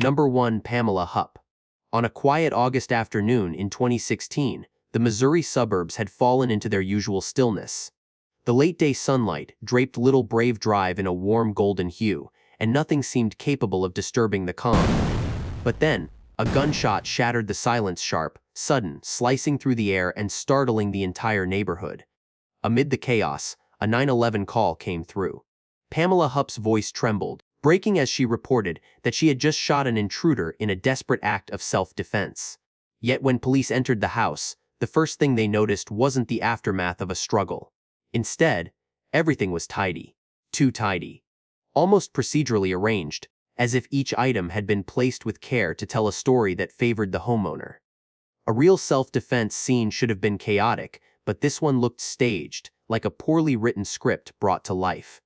Number 1. Pamela Hupp. On a quiet August afternoon in 2016, the Missouri suburbs had fallen into their usual stillness. The late-day sunlight draped Little Brave Drive in a warm golden hue, and nothing seemed capable of disturbing the calm. But then, a gunshot shattered the silence sharp, sudden, slicing through the air and startling the entire neighborhood. Amid the chaos, a 911 call came through. Pamela Hupp's voice trembled, breaking as she reported that she had just shot an intruder in a desperate act of self-defense. Yet when police entered the house, the first thing they noticed wasn't the aftermath of a struggle. Instead, everything was tidy. Too tidy. Almost procedurally arranged, as if each item had been placed with care to tell a story that favored the homeowner. A real self-defense scene should have been chaotic, but this one looked staged, like a poorly written script brought to life.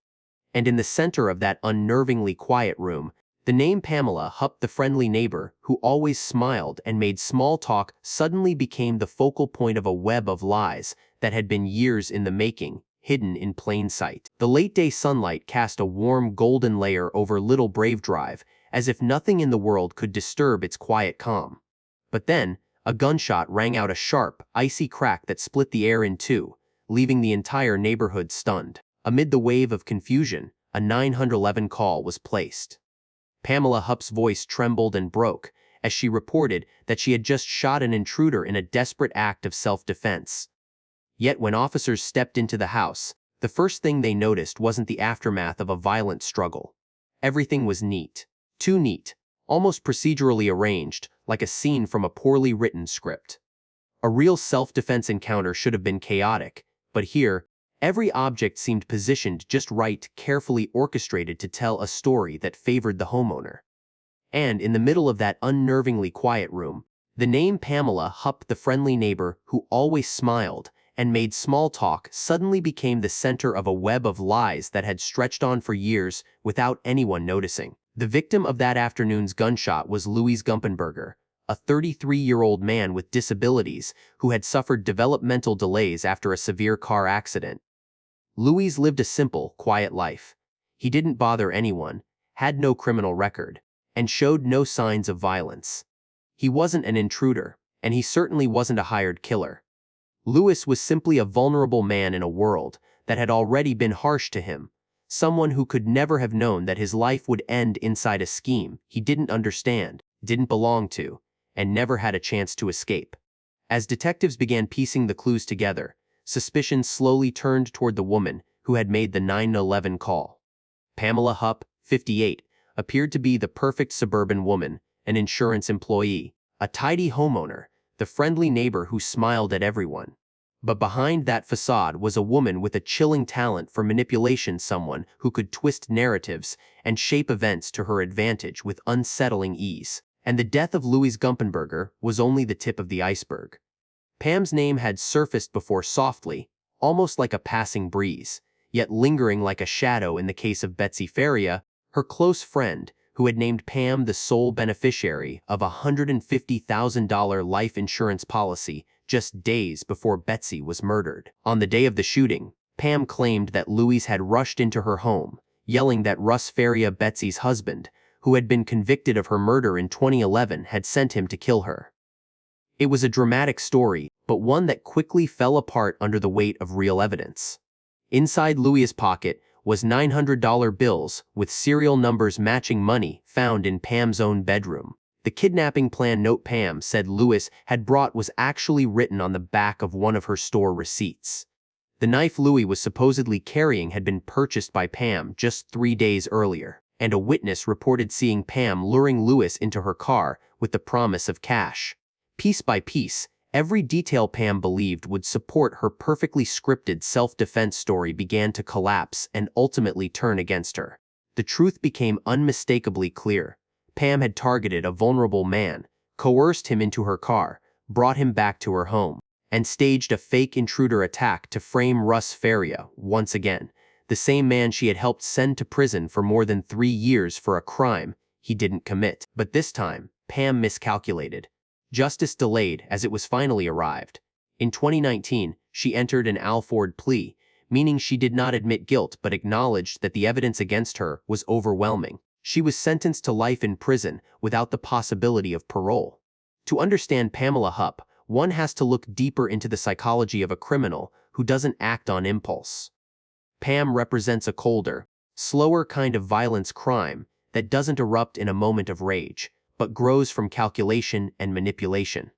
And in the center of that unnervingly quiet room, the name Pamela Hupp, the friendly neighbor who always smiled and made small talk, suddenly became the focal point of a web of lies that had been years in the making, hidden in plain sight. The late-day sunlight cast a warm golden layer over Little Brave Drive, as if nothing in the world could disturb its quiet calm. But then, a gunshot rang out, a sharp, icy crack that split the air in two, leaving the entire neighborhood stunned. Amid the wave of confusion, a 911 call was placed. Pamela Hupp's voice trembled and broke as she reported that she had just shot an intruder in a desperate act of self-defense. Yet when officers stepped into the house, the first thing they noticed wasn't the aftermath of a violent struggle. Everything was neat. Too neat. Almost procedurally arranged, like a scene from a poorly written script. A real self-defense encounter should have been chaotic, but here, every object seemed positioned just right, carefully orchestrated to tell a story that favored the homeowner. And in the middle of that unnervingly quiet room, the name Pamela Hupp, the friendly neighbor who always smiled and made small talk, suddenly became the center of a web of lies that had stretched on for years without anyone noticing. The victim of that afternoon's gunshot was Louis Gumpenberger, a 33-year-old man with disabilities who had suffered developmental delays after a severe car accident. Louis lived a simple, quiet life. He didn't bother anyone, had no criminal record, and showed no signs of violence. He wasn't an intruder, and he certainly wasn't a hired killer. Louis was simply a vulnerable man in a world that had already been harsh to him, someone who could never have known that his life would end inside a scheme he didn't understand, didn't belong to, and never had a chance to escape. As detectives began piecing the clues together, suspicion slowly turned toward the woman who had made the 911 call. Pamela Hupp, 58, appeared to be the perfect suburban woman, an insurance employee, a tidy homeowner, the friendly neighbor who smiled at everyone. But behind that facade was a woman with a chilling talent for manipulation, someone who could twist narratives and shape events to her advantage with unsettling ease. And the death of Louis Gumpenberger was only the tip of the iceberg. Pam's name had surfaced before softly, almost like a passing breeze, yet lingering like a shadow in the case of Betsy Faria, her close friend, who had named Pam the sole beneficiary of a $150,000 life insurance policy just days before Betsy was murdered. On the day of the shooting, Pam claimed that Louis had rushed into her home, yelling that Russ Faria, Betsy's husband, who had been convicted of her murder in 2011, had sent him to kill her. It was a dramatic story, but one that quickly fell apart under the weight of real evidence. Inside Louis's pocket was $900 bills with serial numbers matching money found in Pam's own bedroom. The kidnapping plan note Pam said Louis had brought was actually written on the back of one of her store receipts. The knife Louis was supposedly carrying had been purchased by Pam just 3 days earlier, and a witness reported seeing Pam luring Louis into her car with the promise of cash. Piece by piece, every detail Pam believed would support her perfectly scripted self-defense story began to collapse and ultimately turn against her. The truth became unmistakably clear. Pam had targeted a vulnerable man, coerced him into her car, brought him back to her home, and staged a fake intruder attack to frame Russ Faria once again, the same man she had helped send to prison for more than 3 years for a crime he didn't commit. But this time, Pam miscalculated. Justice delayed as it was finally arrived. In 2019, she entered an Alford plea, meaning she did not admit guilt but acknowledged that the evidence against her was overwhelming. She was sentenced to life in prison without the possibility of parole. To understand Pamela Hupp, one has to look deeper into the psychology of a criminal who doesn't act on impulse. Pam represents a colder, slower kind of violence crime that doesn't erupt in a moment of rage, but grows from calculation and manipulation.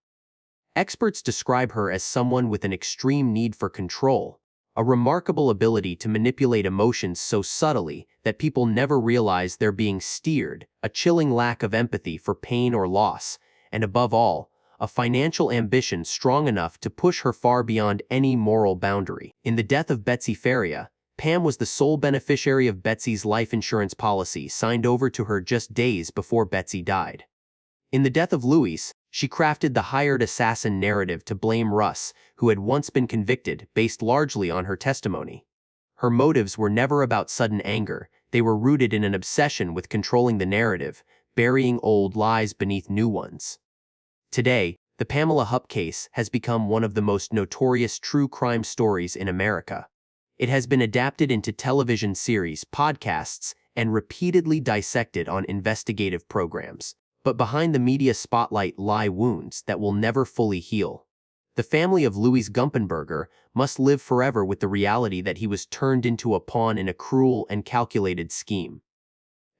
Experts describe her as someone with an extreme need for control, a remarkable ability to manipulate emotions so subtly that people never realize they're being steered, a chilling lack of empathy for pain or loss, and above all, a financial ambition strong enough to push her far beyond any moral boundary. In the death of Betsy Faria, Pam was the sole beneficiary of Betsy's life insurance policy signed over to her just days before Betsy died. In the death of Louis, she crafted the hired assassin narrative to blame Russ, who had once been convicted, based largely on her testimony. Her motives were never about sudden anger, they were rooted in an obsession with controlling the narrative, burying old lies beneath new ones. Today, the Pamela Hupp case has become one of the most notorious true crime stories in America. It has been adapted into television series, podcasts, and repeatedly dissected on investigative programs. But behind the media spotlight lie wounds that will never fully heal. The family of Louis Gumpenberger must live forever with the reality that he was turned into a pawn in a cruel and calculated scheme.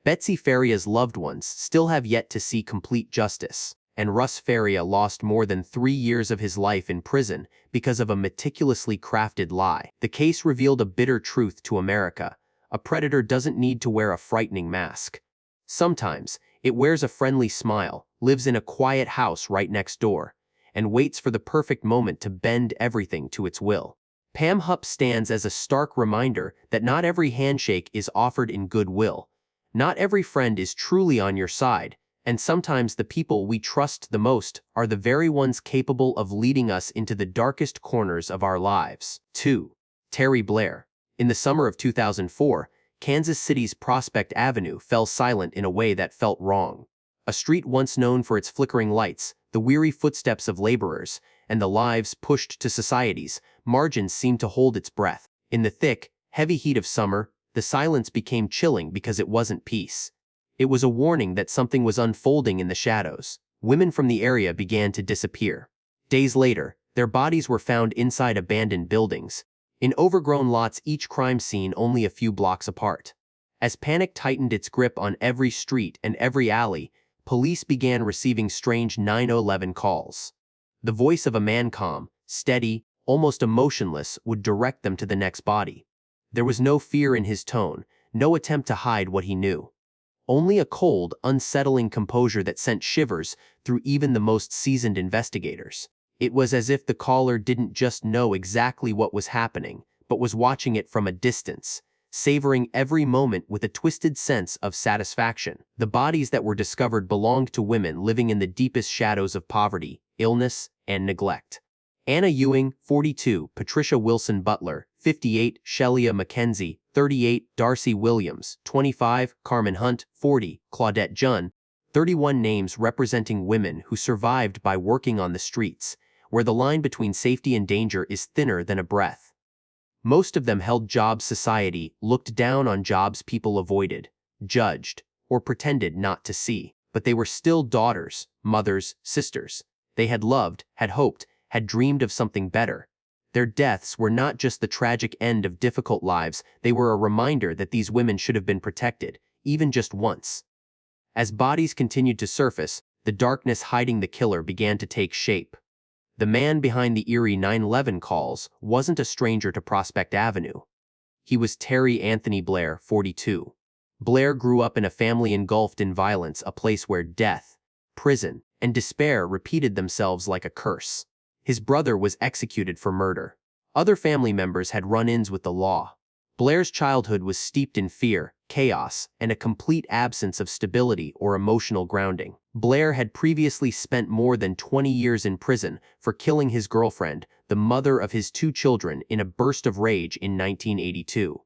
Betsy Faria's loved ones still have yet to see complete justice, and Russ Faria lost more than 3 years of his life in prison because of a meticulously crafted lie. The case revealed a bitter truth to America: a predator doesn't need to wear a frightening mask. Sometimes, it wears a friendly smile, lives in a quiet house right next door, and waits for the perfect moment to bend everything to its will. Pam Hupp stands as a stark reminder that not every handshake is offered in goodwill, not every friend is truly on your side, and sometimes the people we trust the most are the very ones capable of leading us into the darkest corners of our lives. 2. Terry Blair. In the summer of 2004, Kansas City's Prospect Avenue fell silent in a way that felt wrong. A street once known for its flickering lights, the weary footsteps of laborers, and the lives pushed to society's margins seemed to hold its breath. In the thick, heavy heat of summer, the silence became chilling because it wasn't peace. It was a warning that something was unfolding in the shadows. Women from the area began to disappear. Days later, their bodies were found inside abandoned buildings, in overgrown lots, each crime scene only a few blocks apart. As panic tightened its grip on every street and every alley, police began receiving strange 911 calls. The voice of a man, calm, steady, almost emotionless, would direct them to the next body. There was no fear in his tone, no attempt to hide what he knew. Only a cold, unsettling composure that sent shivers through even the most seasoned investigators. It was as if the caller didn't just know exactly what was happening, but was watching it from a distance, savoring every moment with a twisted sense of satisfaction. The bodies that were discovered belonged to women living in the deepest shadows of poverty, illness, and neglect. Anna Ewing, 42, Patricia Wilson Butler, 58, Shelia McKenzie, 38, Darcy Williams, 25, Carmen Hunt, 40, Claudette Junn, 31 names representing women who survived by working on the streets, where the line between safety and danger is thinner than a breath. Most of them held jobs society looked down on, jobs people avoided, judged, or pretended not to see. But they were still daughters, mothers, sisters. They had loved, had hoped, had dreamed of something better. Their deaths were not just the tragic end of difficult lives, they were a reminder that these women should have been protected, even just once. As bodies continued to surface, the darkness hiding the killer began to take shape. The man behind the eerie 911 calls wasn't a stranger to Prospect Avenue. He was Terry Anthony Blair, 42. Blair grew up in a family engulfed in violence, a place where death, prison, and despair repeated themselves like a curse. His brother was executed for murder. Other family members had run-ins with the law. Blair's childhood was steeped in fear, chaos, and a complete absence of stability or emotional grounding. Blair had previously spent more than 20 years in prison for killing his girlfriend, the mother of his 2 children, in a burst of rage in 1982.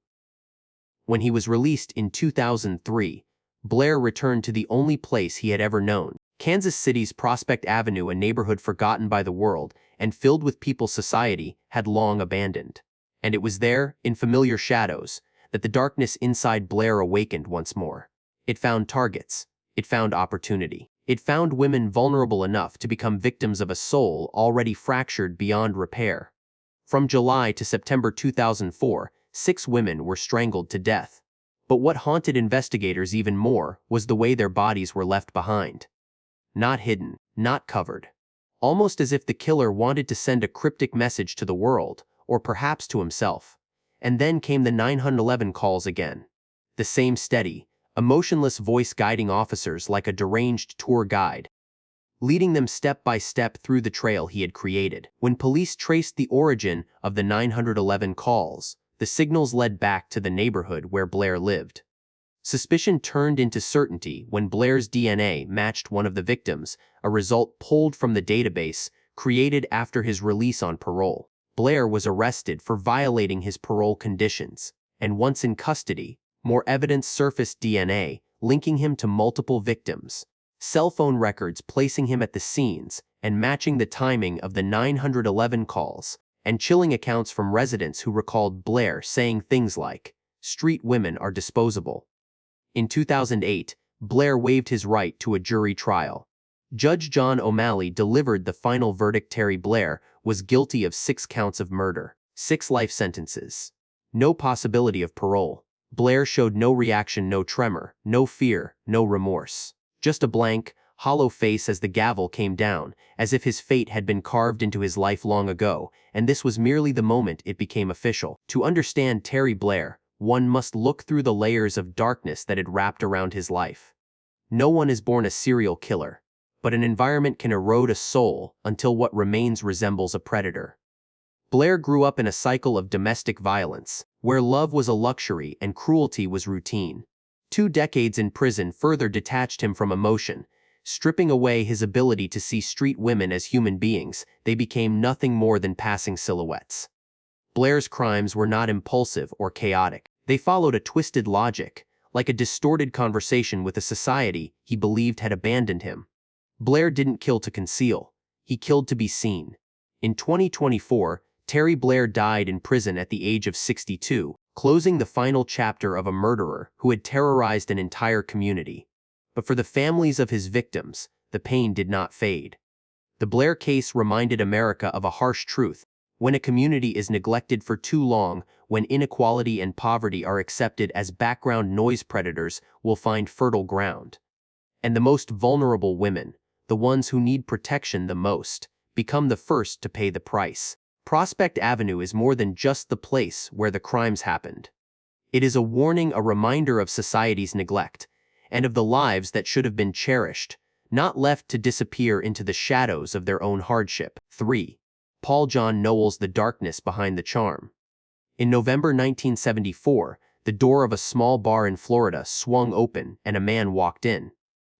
When he was released in 2003, Blair returned to the only place he had ever known, Kansas City's Prospect Avenue, a neighborhood forgotten by the world and filled with people society had long abandoned. And it was there, in familiar shadows, that the darkness inside Blair awakened once more. It found targets. It found opportunity. It found women vulnerable enough to become victims of a soul already fractured beyond repair. From July to September 2004, 6 women were strangled to death. But what haunted investigators even more was the way their bodies were left behind. Not hidden, not covered. Almost as if the killer wanted to send a cryptic message to the world, or perhaps to himself. And then came the 911 calls again. The same steady, emotionless voice guiding officers like a deranged tour guide, leading them step by step through the trail he had created. When police traced the origin of the 911 calls, the signals led back to the neighborhood where Blair lived. Suspicion turned into certainty when Blair's DNA matched one of the victims, a result pulled from the database created after his release on parole. Blair was arrested for violating his parole conditions, and once in custody, more evidence surfaced: DNA linking him to multiple victims, cell phone records placing him at the scenes and matching the timing of the 911 calls, and chilling accounts from residents who recalled Blair saying things like, "Street women are disposable." In 2008, Blair waived his right to a jury trial. Judge John O'Malley delivered the final verdict. Terry Blair was guilty of 6 counts of murder, 6 life sentences. No possibility of parole. Blair showed no reaction, no tremor, no fear, no remorse. Just a blank, hollow face as the gavel came down, as if his fate had been carved into his life long ago, and this was merely the moment it became official. To understand Terry Blair, one must look through the layers of darkness that had wrapped around his life. No one is born a serial killer, but an environment can erode a soul until what remains resembles a predator. Blair grew up in a cycle of domestic violence, where love was a luxury and cruelty was routine. 2 decades in prison further detached him from emotion, stripping away his ability to see street women as human beings. They became nothing more than passing silhouettes. Blair's crimes were not impulsive or chaotic. They followed a twisted logic, like a distorted conversation with a society he believed had abandoned him. Blair didn't kill to conceal. He killed to be seen. In 2024, Terry Blair died in prison at the age of 62, closing the final chapter of a murderer who had terrorized an entire community. But for the families of his victims, the pain did not fade. The Blair case reminded America of a harsh truth. When a community is neglected for too long, when inequality and poverty are accepted as background noise, predators will find fertile ground. And the most vulnerable women, the ones who need protection the most, become the first to pay the price. Prospect Avenue is more than just the place where the crimes happened. It is a warning, a reminder of society's neglect, and of the lives that should have been cherished, not left to disappear into the shadows of their own hardship. 3. Paul John Knowles, the darkness behind the charm. In November 1974, the door of a small bar in Florida swung open and a man walked in.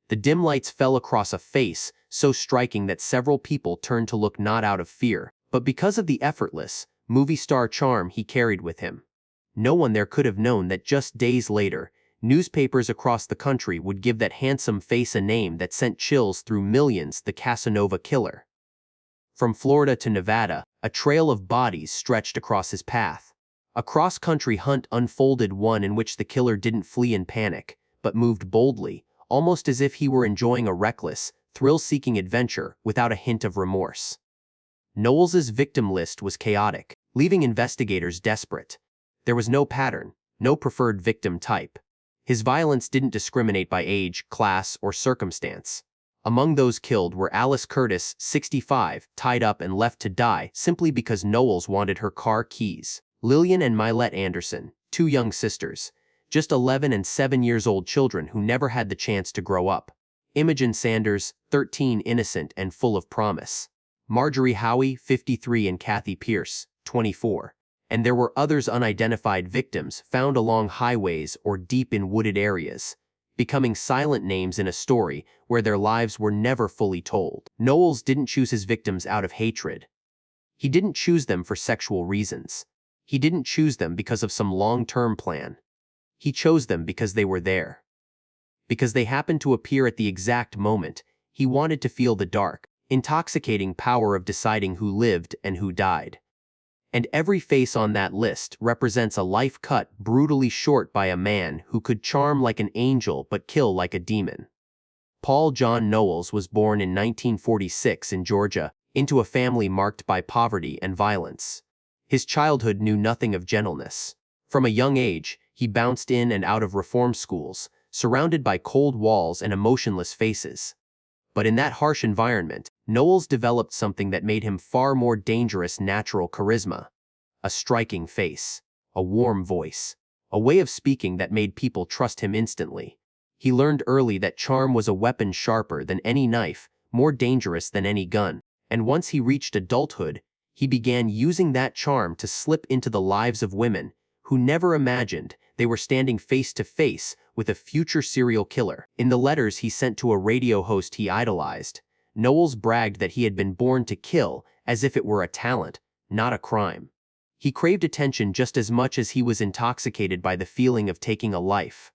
The dim lights fell across a face so striking that several people turned to look, not out of fear, but because of the effortless, movie star charm he carried with him. No one there could have known that just days later, newspapers across the country would give that handsome face a name that sent chills through millions: the Casanova Killer. From Florida to Nevada, a trail of bodies stretched across his path. A cross-country hunt unfolded, one in which the killer didn't flee in panic, but moved boldly, almost as if he were enjoying a reckless, thrill-seeking adventure without a hint of remorse. Knowles's victim list was chaotic, leaving investigators desperate. There was no pattern, no preferred victim type. His violence didn't discriminate by age, class, or circumstance. Among those killed were Alice Curtis, 65, tied up and left to die simply because Knowles wanted her car keys. Lillian and Mylette Anderson, 2 young sisters, just 11 and 7 years old children who never had the chance to grow up. Imogen Sanders, 13, innocent and full of promise. Marjorie Howie, 53, and Kathy Pierce, 24. And there were others, unidentified victims found along highways or deep in wooded areas, becoming silent names in a story where their lives were never fully told. Knowles didn't choose his victims out of hatred. He didn't choose them for sexual reasons. He didn't choose them because of some long-term plan. He chose them because they were there. Because they happened to appear at the exact moment he wanted to feel the dark, intoxicating power of deciding who lived and who died. And every face on that list represents a life cut brutally short by a man who could charm like an angel but kill like a demon. Paul John Knowles was born in 1946 in Georgia, into a family marked by poverty and violence. His childhood knew nothing of gentleness. From a young age, he bounced in and out of reform schools, surrounded by cold walls and emotionless faces. But in that harsh environment, Knowles developed something that made him far more dangerous: natural charisma. A striking face, a warm voice, a way of speaking that made people trust him instantly. He learned early that charm was a weapon sharper than any knife, more dangerous than any gun. And once he reached adulthood, he began using that charm to slip into the lives of women who never imagined they were standing face to face with a future serial killer. In the letters he sent to a radio host he idolized, Knowles bragged that he had been born to kill, as if it were a talent, not a crime. He craved attention just as much as he was intoxicated by the feeling of taking a life.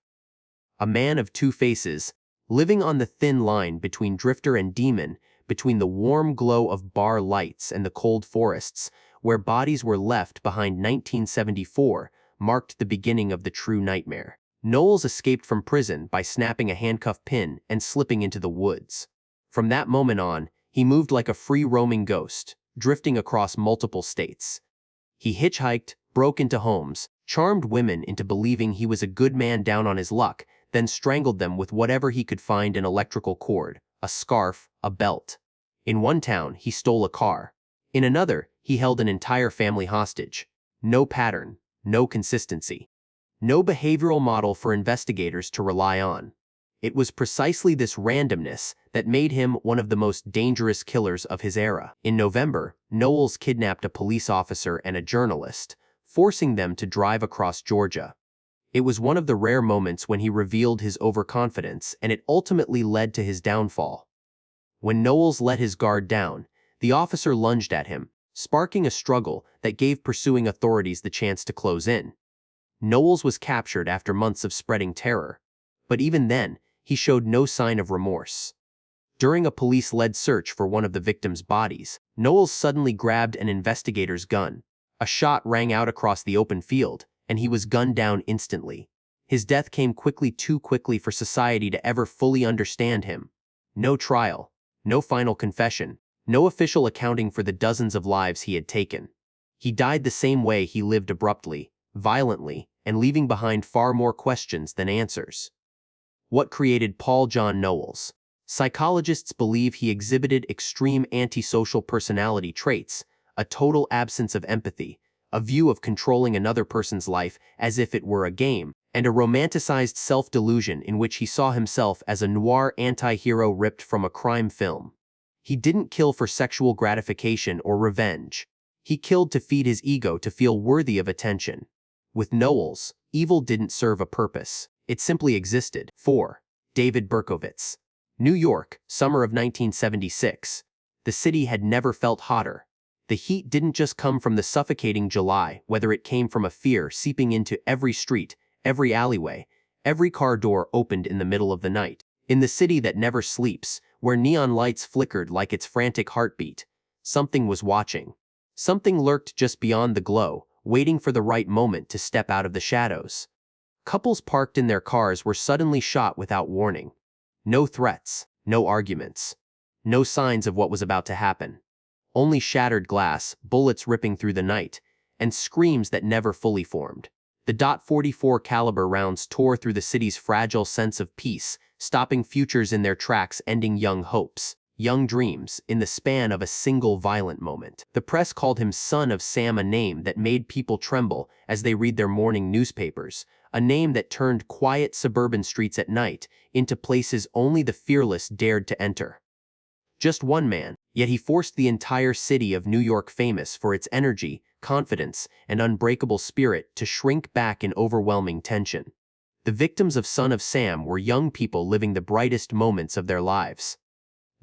A man of two faces, living on the thin line between drifter and demon, between the warm glow of bar lights and the cold forests, where bodies were left behind. 1974 marked the beginning of the true nightmare. Knowles escaped from prison by snapping a handcuff pin and slipping into the woods. From that moment on, he moved like a free-roaming ghost, drifting across multiple states. He hitchhiked, broke into homes, charmed women into believing he was a good man down on his luck, then strangled them with whatever he could find: an electrical cord, a scarf, a belt. In one town, he stole a car. In another, he held an entire family hostage. No pattern, no consistency. No behavioral model for investigators to rely on. It was precisely this randomness that made him one of the most dangerous killers of his era. In November, Knowles kidnapped a police officer and a journalist, forcing them to drive across Georgia. It was one of the rare moments when he revealed his overconfidence, and it ultimately led to his downfall. When Knowles let his guard down, the officer lunged at him, sparking a struggle that gave pursuing authorities the chance to close in. Knowles was captured after months of spreading terror, but even then, he showed no sign of remorse. During a police-led search for one of the victim's bodies, Knowles suddenly grabbed an investigator's gun. A shot rang out across the open field, and he was gunned down instantly. His death came quickly, too quickly for society to ever fully understand him. No trial, no final confession, no official accounting for the dozens of lives he had taken. He died the same way he lived: abruptly, violently, and leaving behind far more questions than answers. What created Paul John Knowles? Psychologists believe he exhibited extreme antisocial personality traits, a total absence of empathy, a view of controlling another person's life as if it were a game, and a romanticized self-delusion in which he saw himself as a noir anti-hero ripped from a crime film. He didn't kill for sexual gratification or revenge. He killed to feed his ego, to feel worthy of attention. With Knowles, evil didn't serve a purpose. It simply existed. 4. David Berkowitz. New York, summer of 1976. The city had never felt hotter. The heat didn't just come from the suffocating July, whether it came from a fear seeping into every street, every alleyway, every car door opened in the middle of the night. In the city that never sleeps, where neon lights flickered like its frantic heartbeat, something was watching. Something lurked just beyond the glow, waiting for the right moment to step out of the shadows. Couples parked in their cars were suddenly shot without warning. No threats, no arguments, no signs of what was about to happen. Only shattered glass, bullets ripping through the night, and screams that never fully formed. The .44 caliber rounds tore through the city's fragile sense of peace, stopping futures in their tracks, ending young hopes, young dreams, in the span of a single violent moment. The press called him Son of Sam, a name that made people tremble as they read their morning newspapers, a name that turned quiet suburban streets at night into places only the fearless dared to enter. Just one man, yet he forced the entire city of New York, famous for its energy, confidence, and unbreakable spirit, to shrink back in overwhelming tension. The victims of Son of Sam were young people living the brightest moments of their lives.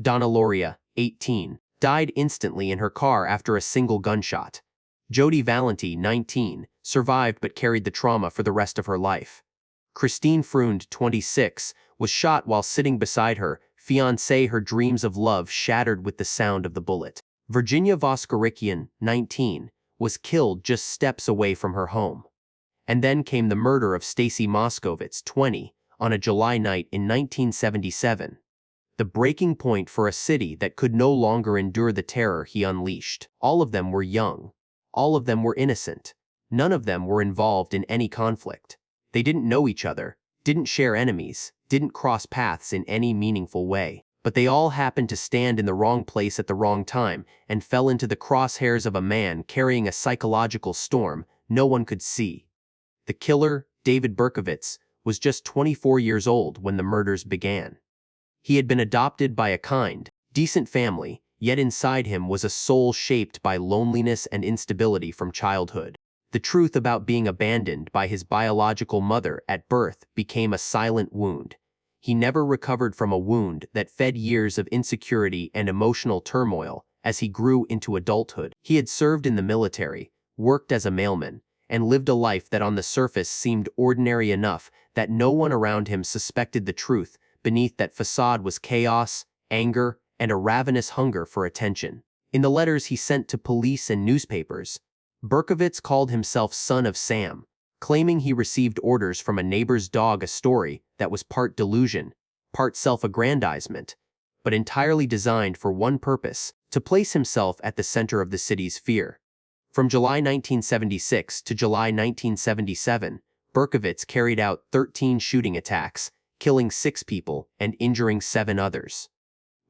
Donna Loria, 18, died instantly in her car after a single gunshot. Jody Valenti, 19, survived but carried the trauma for the rest of her life. Christine Freund, 26, was shot while sitting beside her fiancé, her dreams of love shattered with the sound of the bullet. Virginia Voskerikian, 19, was killed just steps away from her home. And then came the murder of Stacy Moskowitz, 20, on a July night in 1977. The breaking point for a city that could no longer endure the terror he unleashed. All of them were young. All of them were innocent. None of them were involved in any conflict. They didn't know each other, didn't share enemies, didn't cross paths in any meaningful way. But they all happened to stand in the wrong place at the wrong time and fell into the crosshairs of a man carrying a psychological storm no one could see. The killer, David Berkowitz, was just 24 years old when the murders began. He had been adopted by a kind, decent family, yet inside him was a soul shaped by loneliness and instability from childhood. The truth about being abandoned by his biological mother at birth became a silent wound. He never recovered from a wound that fed years of insecurity and emotional turmoil as he grew into adulthood. He had served in the military, worked as a mailman, and lived a life that on the surface seemed ordinary enough that no one around him suspected the truth. Beneath that facade was chaos, anger, and a ravenous hunger for attention. In the letters he sent to police and newspapers, Berkowitz called himself Son of Sam, claiming he received orders from a neighbor's dog, a story that was part delusion, part self-aggrandizement, but entirely designed for one purpose: to place himself at the center of the city's fear. From July 1976 to July 1977, Berkowitz carried out 13 shooting attacks, killing 6 people and injuring 7 others.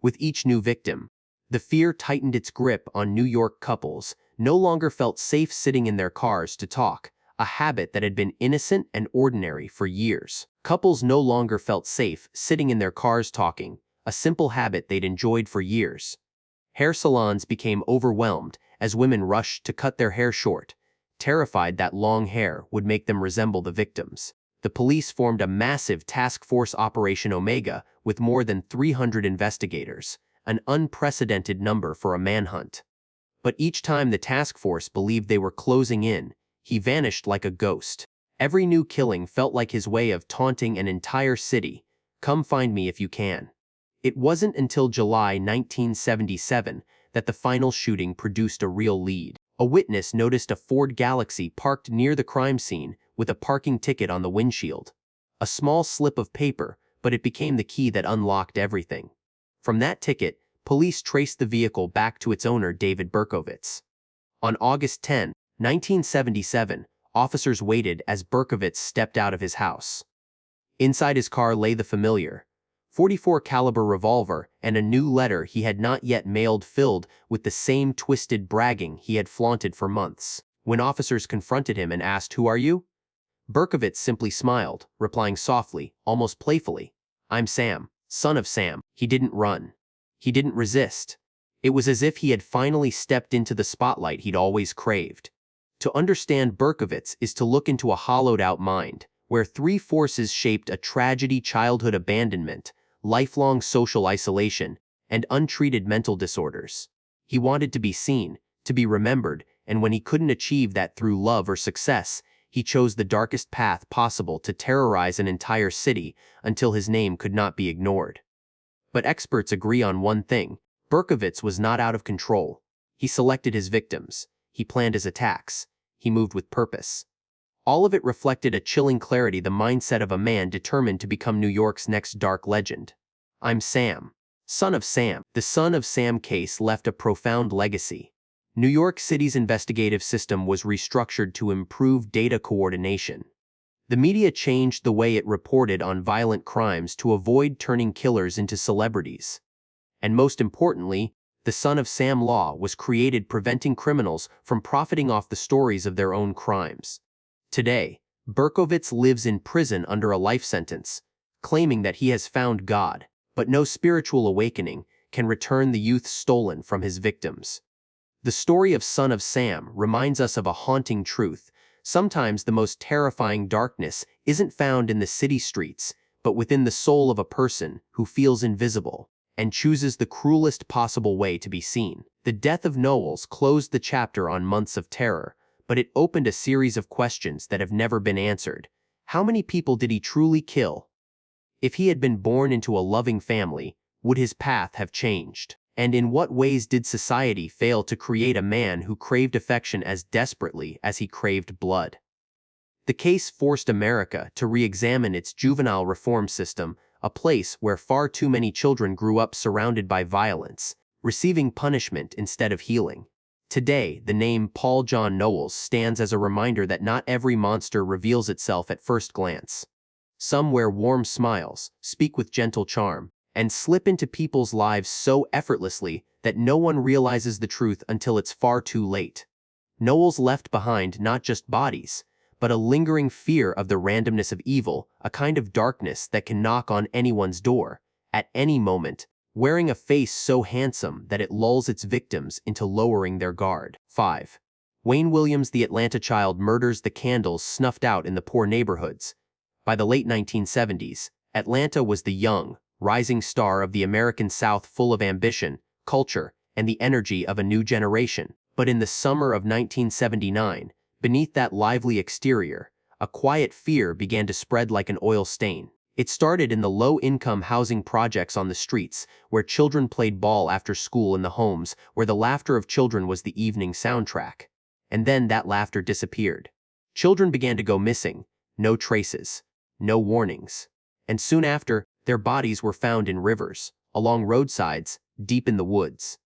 With each new victim, the fear tightened its grip on New York couples, no longer felt safe sitting in their cars to talk, a habit that had been innocent and ordinary for years. Couples no longer felt safe sitting in their cars talking, a simple habit they'd enjoyed for years. Hair salons became overwhelmed as women rushed to cut their hair short, terrified that long hair would make them resemble the victims. The police formed a massive task force, Operation Omega, with more than 300 investigators, an unprecedented number for a manhunt. But each time the task force believed they were closing in, he vanished like a ghost. Every new killing felt like his way of taunting an entire city. Come find me if you can. It wasn't until July 1977 that the final shooting produced a real lead. A witness noticed a Ford Galaxy parked near the crime scene with a parking ticket on the windshield. A small slip of paper, but it became the key that unlocked everything. From that ticket, police traced the vehicle back to its owner, David Berkowitz. On August 10, 1977, officers waited as Berkowitz stepped out of his house. Inside his car lay the familiar .44 caliber revolver and a new letter he had not yet mailed, filled with the same twisted bragging he had flaunted for months. When officers confronted him and asked, "Who are you?" Berkowitz simply smiled, replying softly, almost playfully, "I'm Sam, son of Sam." He didn't run. He didn't resist. It was as if he had finally stepped into the spotlight he'd always craved. To understand Berkowitz is to look into a hollowed-out mind, where 3 forces shaped a tragedy: childhood abandonment, lifelong social isolation, and untreated mental disorders. He wanted to be seen, to be remembered, and when he couldn't achieve that through love or success, he chose the darkest path possible to terrorize an entire city until his name could not be ignored. But experts agree on one thing: Berkowitz was not out of control. He selected his victims. He planned his attacks. He moved with purpose. All of it reflected a chilling clarity, the mindset of a man determined to become New York's next dark legend. I'm Sam, son of Sam. The Son of Sam case left a profound legacy. New York City's investigative system was restructured to improve data coordination. The media changed the way it reported on violent crimes to avoid turning killers into celebrities. And most importantly, the Son of Sam law was created, preventing criminals from profiting off the stories of their own crimes. Today, Berkowitz lives in prison under a life sentence, claiming that he has found God, but no spiritual awakening can return the youth stolen from his victims. The story of Son of Sam reminds us of a haunting truth. Sometimes the most terrifying darkness isn't found in the city streets, but within the soul of a person who feels invisible and chooses the cruelest possible way to be seen. The death of Knowles closed the chapter on months of terror, but it opened a series of questions that have never been answered. How many people did he truly kill? If he had been born into a loving family, would his path have changed? And in what ways did society fail to create a man who craved affection as desperately as he craved blood? The case forced America to re-examine its juvenile reform system, a place where far too many children grew up surrounded by violence, receiving punishment instead of healing. Today, the name Paul John Knowles stands as a reminder that not every monster reveals itself at first glance. Some wear warm smiles, speak with gentle charm, and slip into people's lives so effortlessly that no one realizes the truth until it's far too late. Knowles left behind not just bodies, but a lingering fear of the randomness of evil, a kind of darkness that can knock on anyone's door, at any moment, wearing a face so handsome that it lulls its victims into lowering their guard. 5. Wayne Williams, the Atlanta child, murders the candles snuffed out in the poor neighborhoods. By the late 1970s, Atlanta was the young, rising star of the American South, full of ambition, culture, and the energy of a new generation. But in the summer of 1979, beneath that lively exterior, a quiet fear began to spread like an oil stain. It started in the low-income housing projects on the streets, where children played ball after school, in the homes where the laughter of children was the evening soundtrack. And then that laughter disappeared. Children began to go missing, no traces, no warnings. And soon after, their bodies were found in rivers, along roadsides, deep in the woods.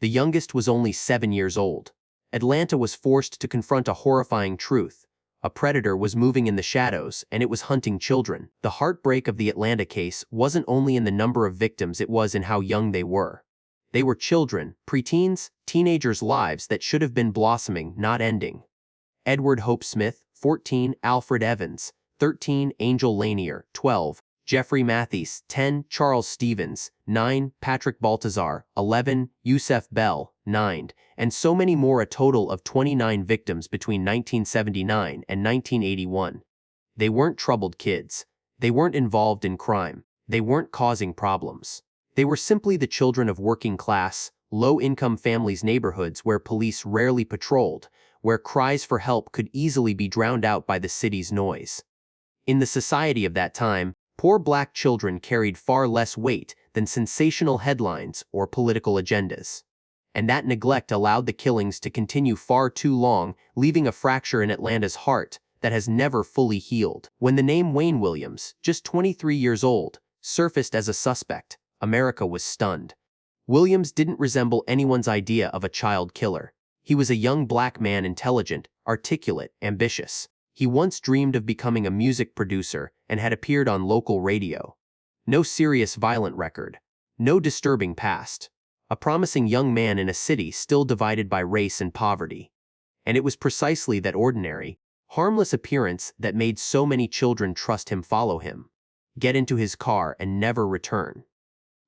The youngest was only 7 years old. Atlanta was forced to confront a horrifying truth. A predator was moving in the shadows, and it was hunting children. The heartbreak of the Atlanta case wasn't only in the number of victims, it was in how young they were. They were children, preteens, teenagers' lives that should have been blossoming, not ending. Edward Hope Smith, 14, Alfred Evans, 13, Angel Lanier, 12, Jeffrey Mathis, 10, Charles Stevens, 9, Patrick Baltazar, 11, Yusef Bell, 9, and so many more, a total of 29 victims between 1979 and 1981. They weren't troubled kids. They weren't involved in crime. They weren't causing problems. They were simply the children of working-class, low-income families' neighborhoods where police rarely patrolled, where cries for help could easily be drowned out by the city's noise. In the society of that time, poor black children carried far less weight than sensational headlines or political agendas. And that neglect allowed the killings to continue far too long, leaving a fracture in Atlanta's heart that has never fully healed. When the name Wayne Williams, just 23 years old, surfaced as a suspect, America was stunned. Williams didn't resemble anyone's idea of a child killer. He was a young black man, intelligent, articulate, ambitious. He once dreamed of becoming a music producer and had appeared on local radio. No serious violent record. No disturbing past. A promising young man in a city still divided by race and poverty. And it was precisely that ordinary, harmless appearance that made so many children trust him, follow him, get into his car, and never return.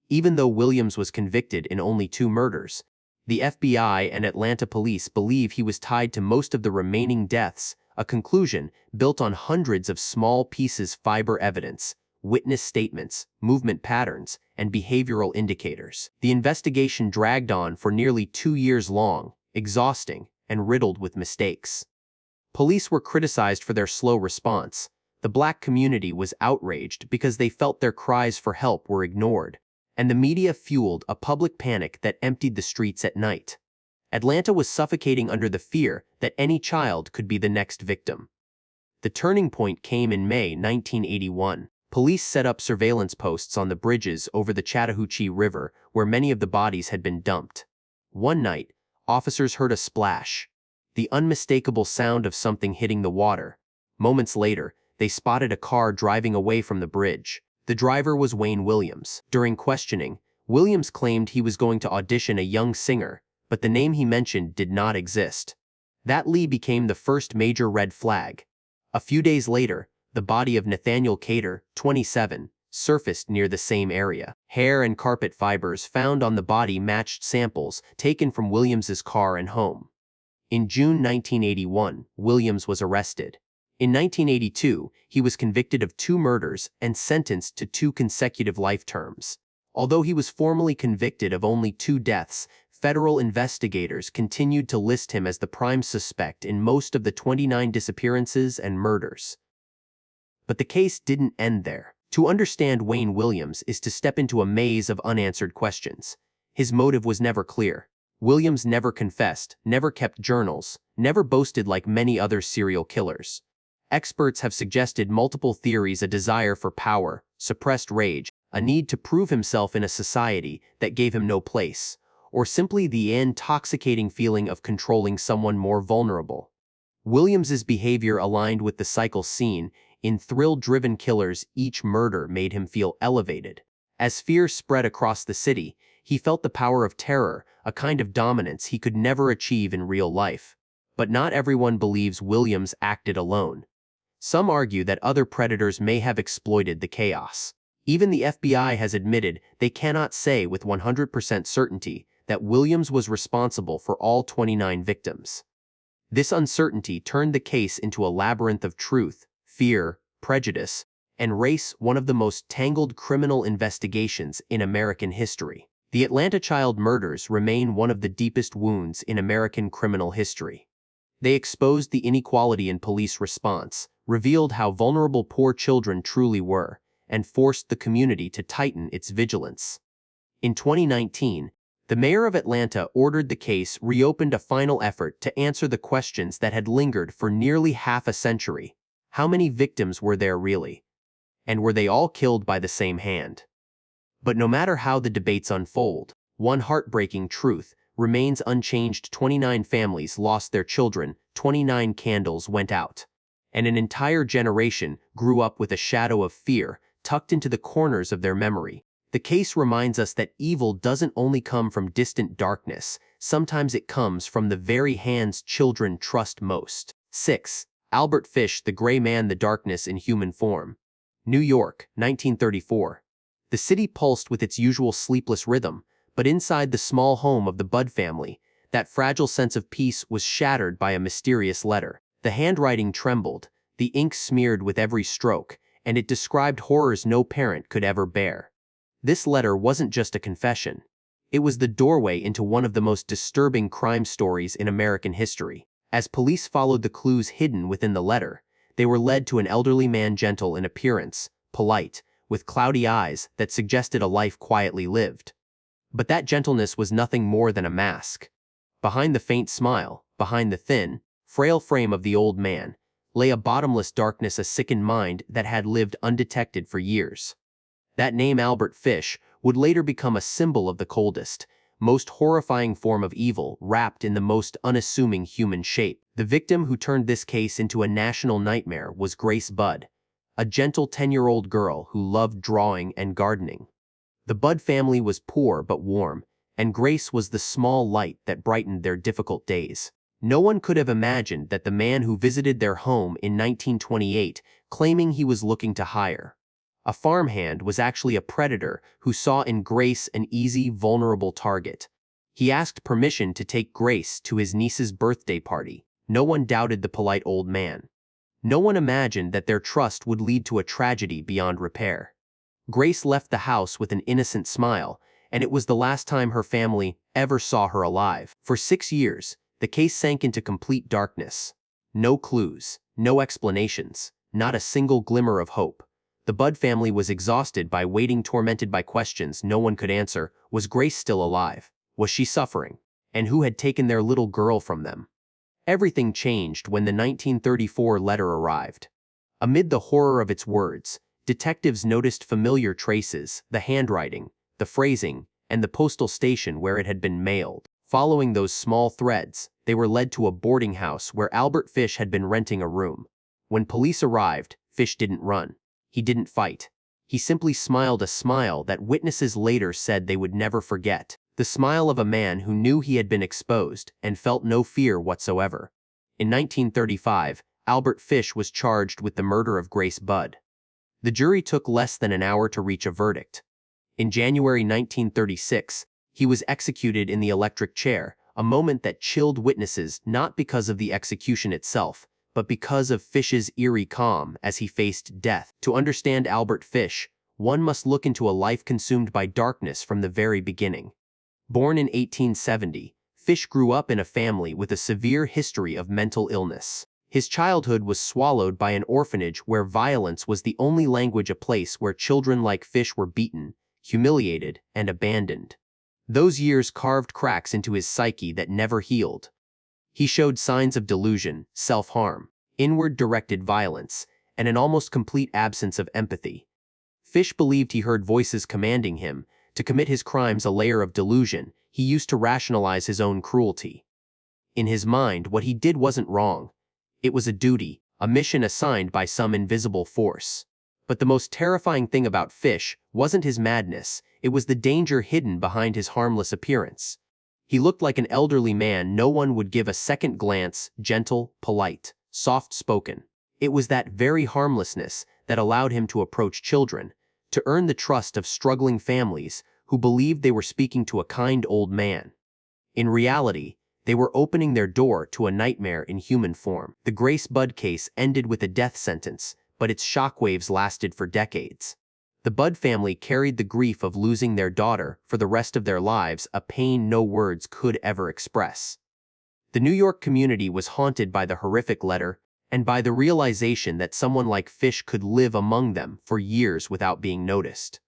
Even though Williams was convicted in only 2 murders, the FBI and Atlanta police believe he was tied to most of the remaining deaths, a conclusion built on hundreds of small pieces of fiber evidence, witness statements, movement patterns, and behavioral indicators. The investigation dragged on for nearly 2 years long, exhausting, and riddled with mistakes. Police were criticized for their slow response. The black community was outraged because they felt their cries for help were ignored, and the media fueled a public panic that emptied the streets at night. Atlanta was suffocating under the fear that any child could be the next victim. The turning point came in May 1981. Police set up surveillance posts on the bridges over the Chattahoochee River, where many of the bodies had been dumped. One night, officers heard a splash, the unmistakable sound of something hitting the water. Moments later, they spotted a car driving away from the bridge. The driver was Wayne Williams. During questioning, Williams claimed he was going to audition a young singer, but the name he mentioned did not exist. That became the first major red flag. A few days later, the body of Nathaniel Cater, 27, surfaced near the same area. Hair and carpet fibers found on the body matched samples taken from Williams's car and home. In June 1981, Williams was arrested. In 1982, he was convicted of 2 murders and sentenced to 2 consecutive life terms. Although he was formally convicted of only 2 deaths, federal investigators continued to list him as the prime suspect in most of the 29 disappearances and murders. But the case didn't end there. To understand Wayne Williams is to step into a maze of unanswered questions. His motive was never clear. Williams never confessed, never kept journals, never boasted like many other serial killers. Experts have suggested multiple theories: a desire for power, suppressed rage, a need to prove himself in a society that gave him no place, or simply the intoxicating feeling of controlling someone more vulnerable. Williams's behavior aligned with the cycle seen in thrill-driven killers. Each murder made him feel elevated. As fear spread across the city, he felt the power of terror, a kind of dominance he could never achieve in real life. But not everyone believes Williams acted alone. Some argue that other predators may have exploited the chaos. Even the FBI has admitted they cannot say with 100% certainty that Williams was responsible for all 29 victims. This uncertainty turned the case into a labyrinth of truth, fear, prejudice, and race, one of the most tangled criminal investigations in American history. The Atlanta child murders remain one of the deepest wounds in American criminal history. They exposed the inequality in police response, revealed how vulnerable poor children truly were, and forced the community to tighten its vigilance. In 2019, the mayor of Atlanta ordered the case reopened, a final effort to answer the questions that had lingered for nearly half a century. How many victims were there really? And were they all killed by the same hand? But no matter how the debates unfold, one heartbreaking truth remains unchanged: 29 families lost their children, 29 candles went out, and an entire generation grew up with a shadow of fear tucked into the corners of their memory. The case reminds us that evil doesn't only come from distant darkness, sometimes it comes from the very hands children trust most. 6. Albert Fish, the Gray Man, the Darkness in Human Form. New York, 1934. The city pulsed with its usual sleepless rhythm, but inside the small home of the Budd family, that fragile sense of peace was shattered by a mysterious letter. The handwriting trembled, the ink smeared with every stroke, and it described horrors no parent could ever bear. This letter wasn't just a confession. It was the doorway into one of the most disturbing crime stories in American history. As police followed the clues hidden within the letter, they were led to an elderly man, gentle in appearance, polite, with cloudy eyes that suggested a life quietly lived. But that gentleness was nothing more than a mask. Behind the faint smile, behind the thin, frail frame of the old man, lay a bottomless darkness, a sickened mind that had lived undetected for years. That name, Albert Fish, would later become a symbol of the coldest, most horrifying form of evil wrapped in the most unassuming human shape. The victim who turned this case into a national nightmare was Grace Budd, a gentle 10-year-old girl who loved drawing and gardening. The Budd family was poor but warm, and Grace was the small light that brightened their difficult days. No one could have imagined that the man who visited their home in 1928, claiming he was looking to hire a farmhand, was actually a predator who saw in Grace an easy, vulnerable target. He asked permission to take Grace to his niece's birthday party. No one doubted the polite old man. No one imagined that their trust would lead to a tragedy beyond repair. Grace left the house with an innocent smile, and it was the last time her family ever saw her alive. For 6 years, the case sank into complete darkness. No clues, no explanations, not a single glimmer of hope. The Budd family was exhausted by waiting, tormented by questions no one could answer. Was Grace still alive? Was she suffering? And who had taken their little girl from them? Everything changed when the 1934 letter arrived. Amid the horror of its words, detectives noticed familiar traces: the handwriting, the phrasing, and the postal station where it had been mailed. Following those small threads, they were led to a boarding house where Albert Fish had been renting a room. When police arrived, Fish didn't run. He didn't fight. He simply smiled, a smile that witnesses later said they would never forget. The smile of a man who knew he had been exposed and felt no fear whatsoever. In 1935, Albert Fish was charged with the murder of Grace Budd. The jury took less than an hour to reach a verdict. In January 1936, he was executed in the electric chair, a moment that chilled witnesses not because of the execution itself, but because of Fish's eerie calm as he faced death. To understand Albert Fish, one must look into a life consumed by darkness from the very beginning. Born in 1870, Fish grew up in a family with a severe history of mental illness. His childhood was swallowed by an orphanage where violence was the only language, a place where children like Fish were beaten, humiliated, and abandoned. Those years carved cracks into his psyche that never healed. He showed signs of delusion, self-harm, inward-directed violence, and an almost complete absence of empathy. Fish believed he heard voices commanding him to commit his crimes. A layer of delusion. He used to rationalize his own cruelty. In his mind, what he did wasn't wrong. It was a duty, a mission assigned by some invisible force. But the most terrifying thing about Fish wasn't his madness, it was the danger hidden behind his harmless appearance. He looked like an elderly man no one would give a second glance, gentle, polite, soft-spoken. It was that very harmlessness that allowed him to approach children, to earn the trust of struggling families who believed they were speaking to a kind old man. In reality, they were opening their door to a nightmare in human form. The Grace Budd case ended with a death sentence, but its shockwaves lasted for decades. The Budd family carried the grief of losing their daughter for the rest of their lives, a pain no words could ever express. The New York community was haunted by the horrific letter and by the realization that someone like Fish could live among them for years without being noticed.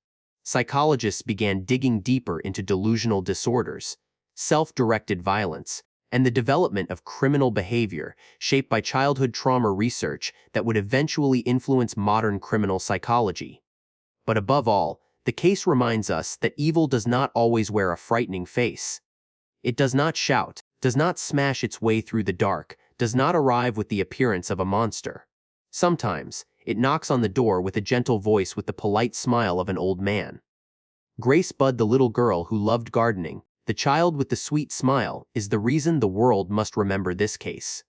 Psychologists began digging deeper into delusional disorders, self-directed violence, and the development of criminal behavior shaped by childhood trauma research that would eventually influence modern criminal psychology. But above all, the case reminds us that evil does not always wear a frightening face. It does not shout, does not smash its way through the dark, does not arrive with the appearance of a monster. Sometimes, it knocks on the door with a gentle voice, with the polite smile of an old man. Grace Budd, the little girl who loved gardening, the child with the sweet smile, is the reason the world must remember this case.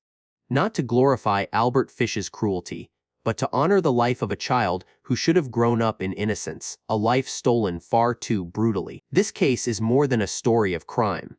Not to glorify Albert Fish's cruelty, but to honor the life of a child who should have grown up in innocence, a life stolen far too brutally. This case is more than a story of crime.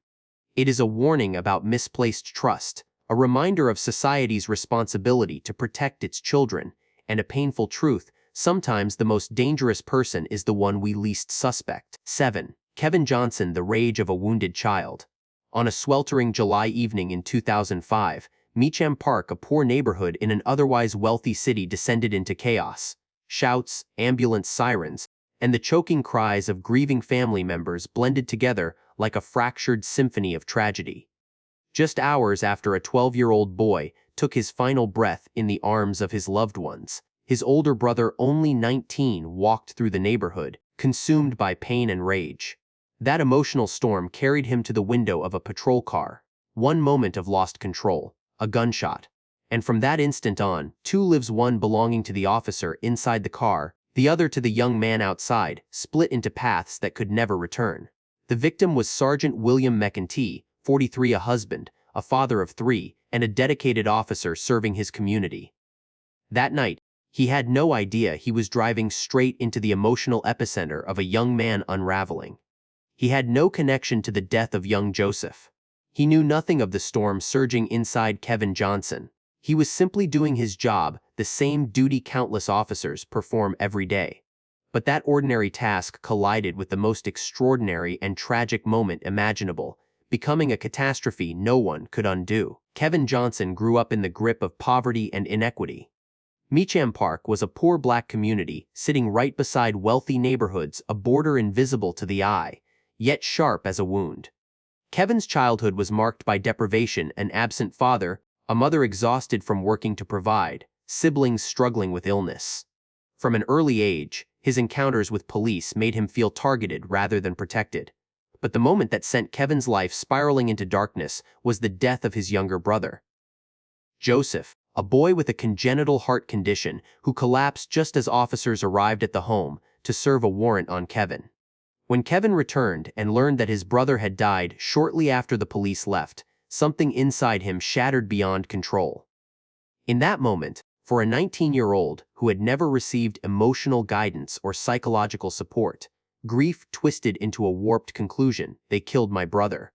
It is a warning about misplaced trust, a reminder of society's responsibility to protect its children, and a painful truth: sometimes the most dangerous person is the one we least suspect. 7. Kevin Johnson, the rage of a wounded child. On a sweltering July evening in 2005, Meacham Park, a poor neighborhood in an otherwise wealthy city, descended into chaos. Shouts, ambulance sirens, and the choking cries of grieving family members blended together like a fractured symphony of tragedy. Just hours after a 12-year-old boy took his final breath in the arms of his loved ones, his older brother, only 19, walked through the neighborhood, consumed by pain and rage. That emotional storm carried him to the window of a patrol car. One moment of lost control, a gunshot. And from that instant on, two lives, one belonging to the officer inside the car, the other to the young man outside, split into paths that could never return. The victim was Sergeant William McEntee, 43, a husband, a father of 3, and a dedicated officer serving his community. That night, he had no idea he was driving straight into the emotional epicenter of a young man unraveling. He had no connection to the death of young Joseph. He knew nothing of the storm surging inside Kevin Johnson. He was simply doing his job, the same duty countless officers perform every day. But that ordinary task collided with the most extraordinary and tragic moment imaginable, becoming a catastrophe no one could undo. Kevin Johnson grew up in the grip of poverty and inequity. Meacham Park was a poor black community sitting right beside wealthy neighborhoods, a border invisible to the eye, yet sharp as a wound. Kevin's childhood was marked by deprivation: an absent father, a mother exhausted from working to provide, siblings struggling with illness. From an early age, his encounters with police made him feel targeted rather than protected. But the moment that sent Kevin's life spiraling into darkness was the death of his younger brother, Joseph, a boy with a congenital heart condition who collapsed just as officers arrived at the home to serve a warrant on Kevin. When Kevin returned and learned that his brother had died shortly after the police left, something inside him shattered beyond control. In that moment, for a 19-year-old who had never received emotional guidance or psychological support, grief twisted into a warped conclusion: they killed my brother.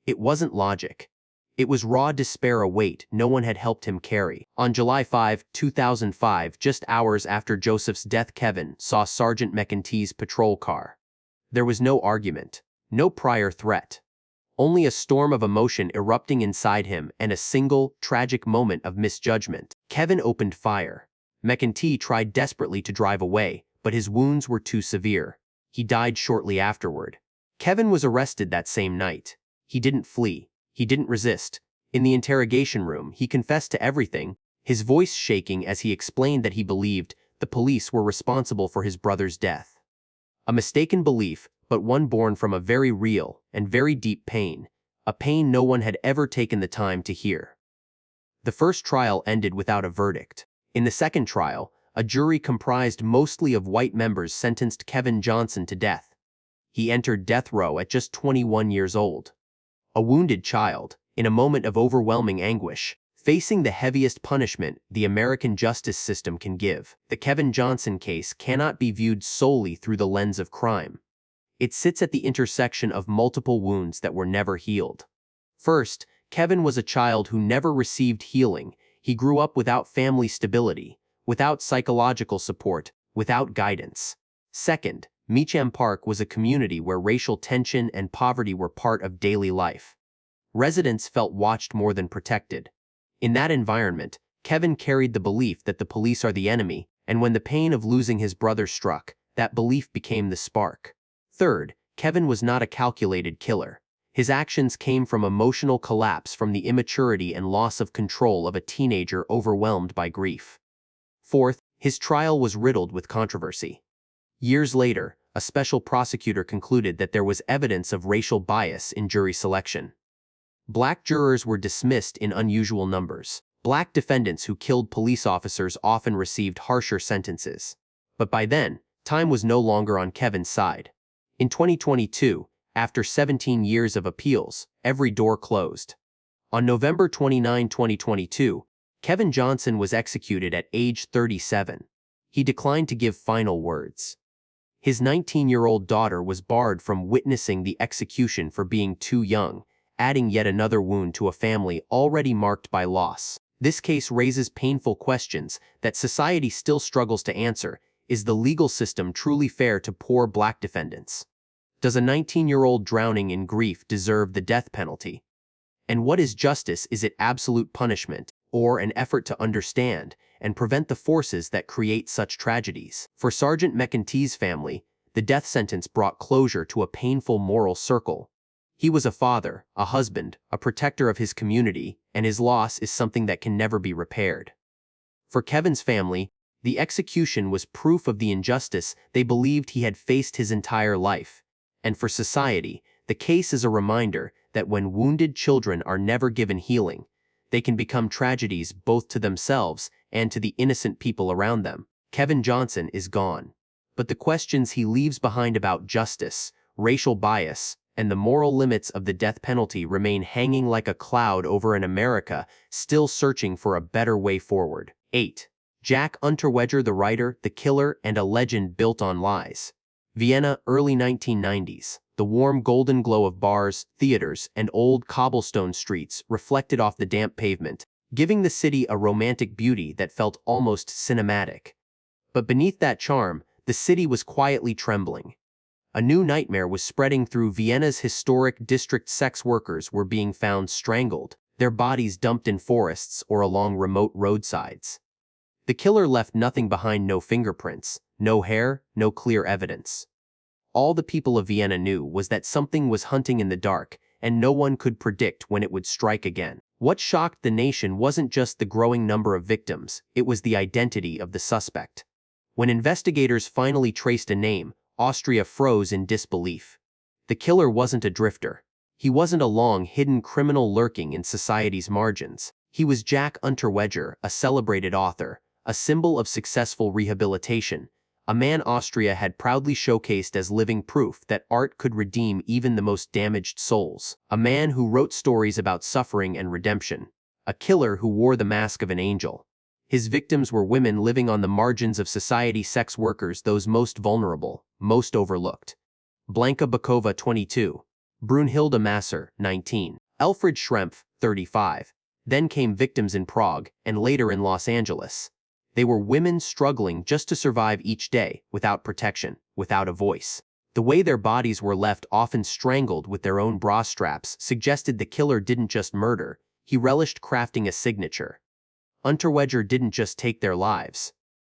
It wasn't logic. It was raw despair, a weight no one had helped him carry. On July 5, 2005, just hours after Joseph's death, Kevin saw Sergeant McEntee's patrol car. There was no argument, no prior threat, only a storm of emotion erupting inside him and a single, tragic moment of misjudgment. Kevin opened fire. McEntee tried desperately to drive away, but his wounds were too severe. He died shortly afterward. Kevin was arrested that same night. He didn't flee. He didn't resist. In the interrogation room, he confessed to everything, his voice shaking as he explained that he believed the police were responsible for his brother's death. A mistaken belief, but one born from a very real and very deep pain, a pain no one had ever taken the time to hear. The first trial ended without a verdict. In the second trial, a jury comprised mostly of white members sentenced Kevin Johnson to death. He entered death row at just 21 years old. A wounded child, in a moment of overwhelming anguish, facing the heaviest punishment the American justice system can give. The Kevin Johnson case cannot be viewed solely through the lens of crime. It sits at the intersection of multiple wounds that were never healed. First, Kevin was a child who never received healing. He grew up without family stability, without psychological support, without guidance. Second, Meacham Park was a community where racial tension and poverty were part of daily life. Residents felt watched more than protected. In that environment, Kevin carried the belief that the police are the enemy, and when the pain of losing his brother struck, that belief became the spark. Third, Kevin was not a calculated killer. His actions came from emotional collapse from the immaturity and loss of control of a teenager overwhelmed by grief. Fourth, his trial was riddled with controversy. Years later, a special prosecutor concluded that there was evidence of racial bias in jury selection. Black jurors were dismissed in unusual numbers. Black defendants who killed police officers often received harsher sentences. But by then, time was no longer on Kevin's side. In 2022, after 17 years of appeals, every door closed. On November 29, 2022, Kevin Johnson was executed at age 37. He declined to give final words. His 19-year-old daughter was barred from witnessing the execution for being too young, adding yet another wound to a family already marked by loss. This case raises painful questions that society still struggles to answer. Is the legal system truly fair to poor Black defendants? Does a 19-year-old drowning in grief deserve the death penalty? And what is justice? Is it absolute punishment, or an effort to understand and prevent the forces that create such tragedies? For Sergeant McEntee's family, the death sentence brought closure to a painful moral circle. He was a father, a husband, a protector of his community, and his loss is something that can never be repaired. For Kevin's family, the execution was proof of the injustice they believed he had faced his entire life. And for society, the case is a reminder that when wounded children are never given healing, they can become tragedies both to themselves and to the innocent people around them. Kevin Johnson is gone, but the questions he leaves behind about justice, racial bias, and the moral limits of the death penalty remain hanging like a cloud over an America still searching for a better way forward. 8. Jack Unterweger, the writer, the killer, and a legend built on lies. Vienna, early 1990s. The warm golden glow of bars, theaters, and old cobblestone streets reflected off the damp pavement, giving the city a romantic beauty that felt almost cinematic. But beneath that charm, the city was quietly trembling. A new nightmare was spreading through Vienna's historic district. Sex workers were being found strangled, their bodies dumped in forests or along remote roadsides. The killer left nothing behind: no fingerprints, no hair, no clear evidence. All the people of Vienna knew was that something was hunting in the dark, and no one could predict when it would strike again. What shocked the nation wasn't just the growing number of victims, it was the identity of the suspect. When investigators finally traced a name, Austria froze in disbelief. The killer wasn't a drifter. He wasn't a long-hidden criminal lurking in society's margins. He was Jack Unterweger, a celebrated author, a symbol of successful rehabilitation, a man Austria had proudly showcased as living proof that art could redeem even the most damaged souls. A man who wrote stories about suffering and redemption. A killer who wore the mask of an angel. His victims were women living on the margins of society, sex workers, those most vulnerable, most overlooked. Blanka Bakova, 22. Brunhilde Masser, 19. Elfried Schrempf, 35. Then came victims in Prague, and later in Los Angeles. They were women struggling just to survive each day, without protection, without a voice. The way their bodies were left, often strangled with their own bra straps, suggested the killer didn't just murder, he relished crafting a signature. Unterweger didn't just take their lives.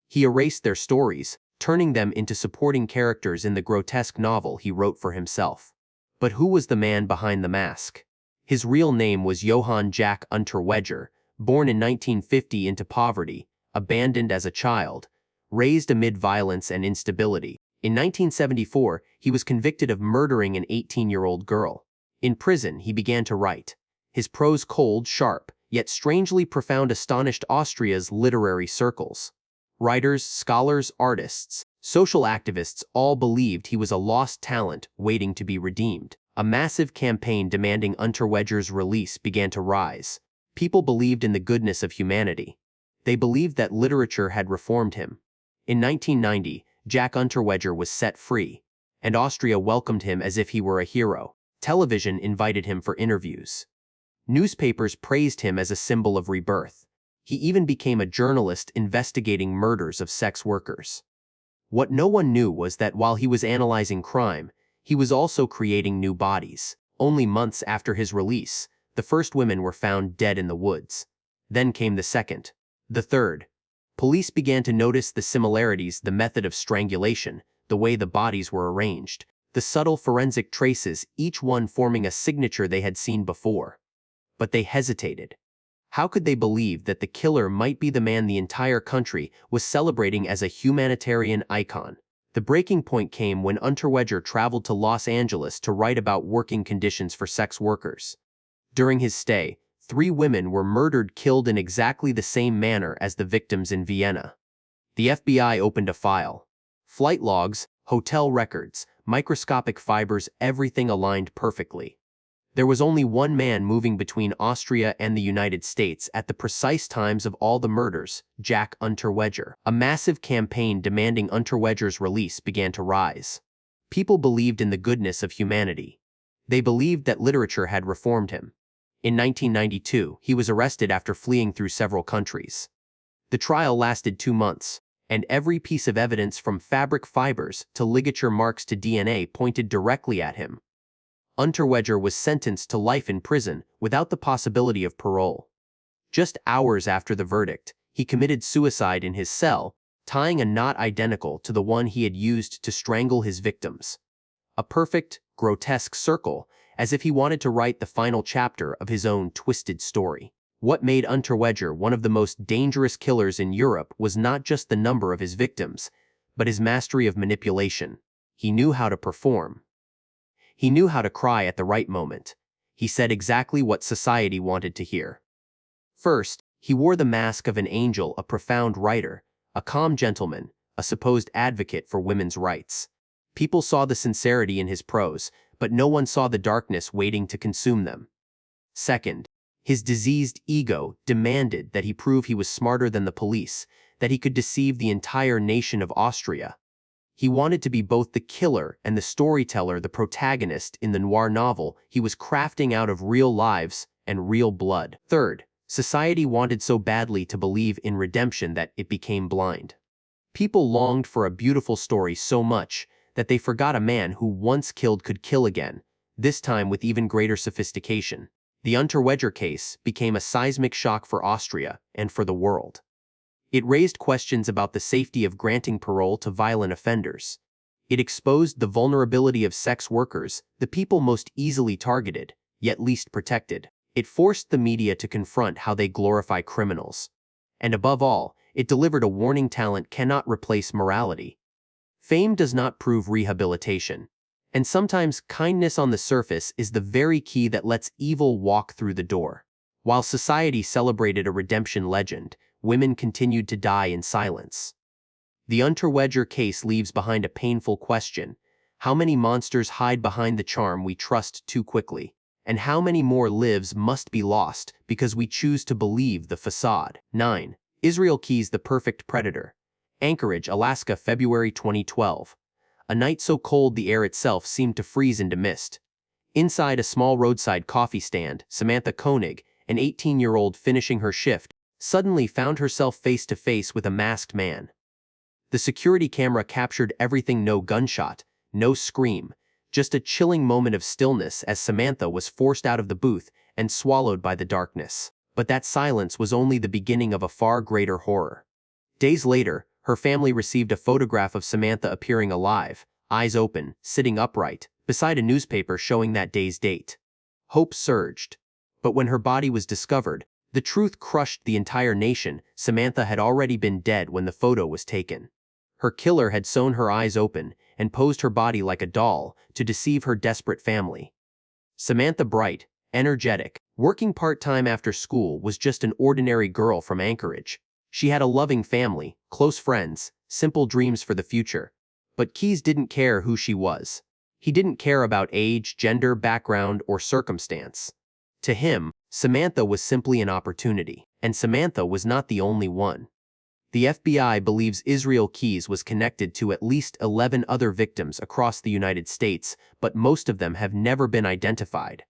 He erased their stories, turning them into supporting characters in the grotesque novel he wrote for himself. But who was the man behind the mask? His real name was Johann Jack Unterweger, born in 1950 into poverty, abandoned as a child, raised amid violence and instability. In 1974, he was convicted of murdering an 18-year-old girl. In prison, he began to write. His prose cold, sharp, yet strangely profound astonished Austria's literary circles. Writers, scholars, artists, social activists all believed he was a lost talent waiting to be redeemed. A massive campaign demanding Unterweger's release began to rise. People believed in the goodness of humanity. They believed that literature had reformed him. In 1990, Jack Unterweger was set free, and Austria welcomed him as if he were a hero. Television invited him for interviews. Newspapers praised him as a symbol of rebirth. He even became a journalist investigating murders of sex workers. What no one knew was that while he was analyzing crime, he was also creating new bodies. Only months after his release, the first women were found dead in the woods. Then came the second, the third. Police began to notice the similarities: the method of strangulation, the way the bodies were arranged, the subtle forensic traces, each one forming a signature they had seen before. But they hesitated. How could they believe that the killer might be the man the entire country was celebrating as a humanitarian icon? The breaking point came when Unterweger traveled to Los Angeles to write about working conditions for sex workers. During his stay, 3 women were killed in exactly the same manner as the victims in Vienna. The FBI opened a file. Flight logs, hotel records, microscopic fibers, everything aligned perfectly. There was only one man moving between Austria and the United States at the precise times of all the murders: Jack Unterweger. A massive campaign demanding Unterweger's release began to rise. People believed in the goodness of humanity. They believed that literature had reformed him. In 1992, he was arrested after fleeing through several countries. The trial lasted 2 months, and every piece of evidence from fabric fibers to ligature marks to DNA pointed directly at him. Unterweger was sentenced to life in prison without the possibility of parole. Just hours after the verdict, he committed suicide in his cell, tying a knot identical to the one he had used to strangle his victims. A perfect, grotesque circle, as if he wanted to write the final chapter of his own twisted story. What made Unterweger one of the most dangerous killers in Europe was not just the number of his victims, but his mastery of manipulation. He knew how to perform. He knew how to cry at the right moment. He said exactly what society wanted to hear. First, he wore the mask of an angel, a profound writer, a calm gentleman, a supposed advocate for women's rights. People saw the sincerity in his prose, but no one saw the darkness waiting to consume them. Second, his diseased ego demanded that he prove he was smarter than the police, that he could deceive the entire nation of Austria. He wanted to be both the killer and the storyteller, the protagonist in the noir novel he was crafting out of real lives and real blood. Third, society wanted so badly to believe in redemption that it became blind. People longed for a beautiful story so much that they forgot a man who once killed could kill again, this time with even greater sophistication. The Unterweger case became a seismic shock for Austria and for the world. It raised questions about the safety of granting parole to violent offenders. It exposed the vulnerability of sex workers, the people most easily targeted, yet least protected. It forced the media to confront how they glorify criminals. And above all, it delivered a warning: talent cannot replace morality. Fame does not prove rehabilitation. And sometimes kindness on the surface is the very key that lets evil walk through the door. While society celebrated a redemption legend, women continued to die in silence. The Unterweger case leaves behind a painful question: how many monsters hide behind the charm we trust too quickly? And how many more lives must be lost because we choose to believe the facade? 9. Israel Keyes, the perfect predator. Anchorage, Alaska, February 2012. A night so cold the air itself seemed to freeze into mist. Inside a small roadside coffee stand, Samantha Koenig, an 18-year-old finishing her shift, suddenly found herself face to face with a masked man. The security camera captured everything: no gunshot, no scream, just a chilling moment of stillness as Samantha was forced out of the booth and swallowed by the darkness. But that silence was only the beginning of a far greater horror. Days later, her family received a photograph of Samantha appearing alive, eyes open, sitting upright, beside a newspaper showing that day's date. Hope surged. But when her body was discovered, the truth crushed the entire nation. Samantha had already been dead when the photo was taken. Her killer had sewn her eyes open and posed her body like a doll to deceive her desperate family. Samantha Bright, energetic, working part-time after school, was just an ordinary girl from Anchorage. She had a loving family, close friends, simple dreams for the future. But Keyes didn't care who she was. He didn't care about age, gender, background, or circumstance. To him, Samantha was simply an opportunity, and Samantha was not the only one. The FBI believes Israel Keyes was connected to at least 11 other victims across the United States, but most of them have never been identified.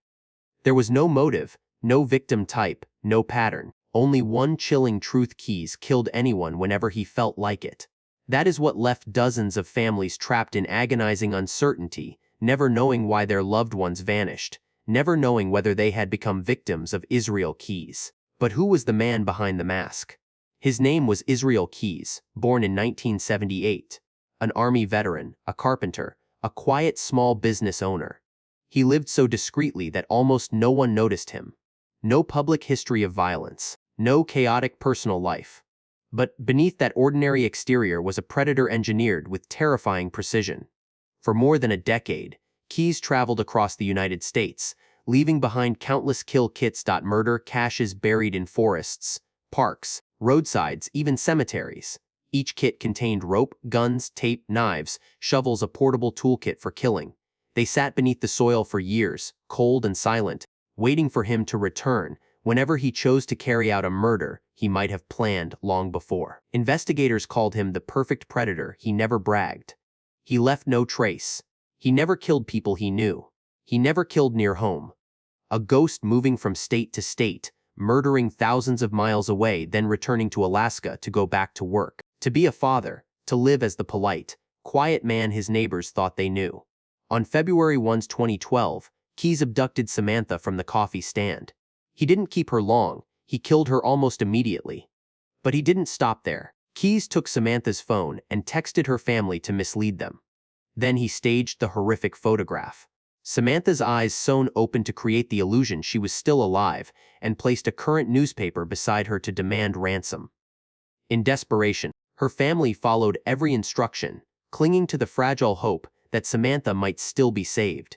There was no motive, no victim type, no pattern, only one chilling truth: Keyes killed anyone whenever he felt like it. That is what left dozens of families trapped in agonizing uncertainty, never knowing why their loved ones vanished, never knowing whether they had become victims of Israel Keyes. But who was the man behind the mask? His name was Israel Keyes, born in 1978. An Army veteran, a carpenter, a quiet small business owner. He lived so discreetly that almost no one noticed him. No public history of violence, no chaotic personal life. But beneath that ordinary exterior was a predator engineered with terrifying precision. For more than a decade, Keyes traveled across the United States, leaving behind countless kill kits. Murder caches buried in forests, parks, roadsides, even cemeteries. Each kit contained rope, guns, tape, knives, shovels, a portable toolkit for killing. They sat beneath the soil for years, cold and silent, waiting for him to return whenever he chose to carry out a murder he might have planned long before. Investigators called him the perfect predator. He never bragged. He left no trace. He never killed people he knew. He never killed near home. A ghost moving from state to state, murdering thousands of miles away, then returning to Alaska to go back to work, to be a father, to live as the polite, quiet man his neighbors thought they knew. On February 1, 2012, Keyes abducted Samantha from the coffee stand. He didn't keep her long. He killed her almost immediately. But he didn't stop there. Keyes took Samantha's phone and texted her family to mislead them. Then he staged the horrific photograph. Samantha's eyes sewn open to create the illusion she was still alive, and placed a current newspaper beside her to demand ransom. In desperation, her family followed every instruction, clinging to the fragile hope that Samantha might still be saved.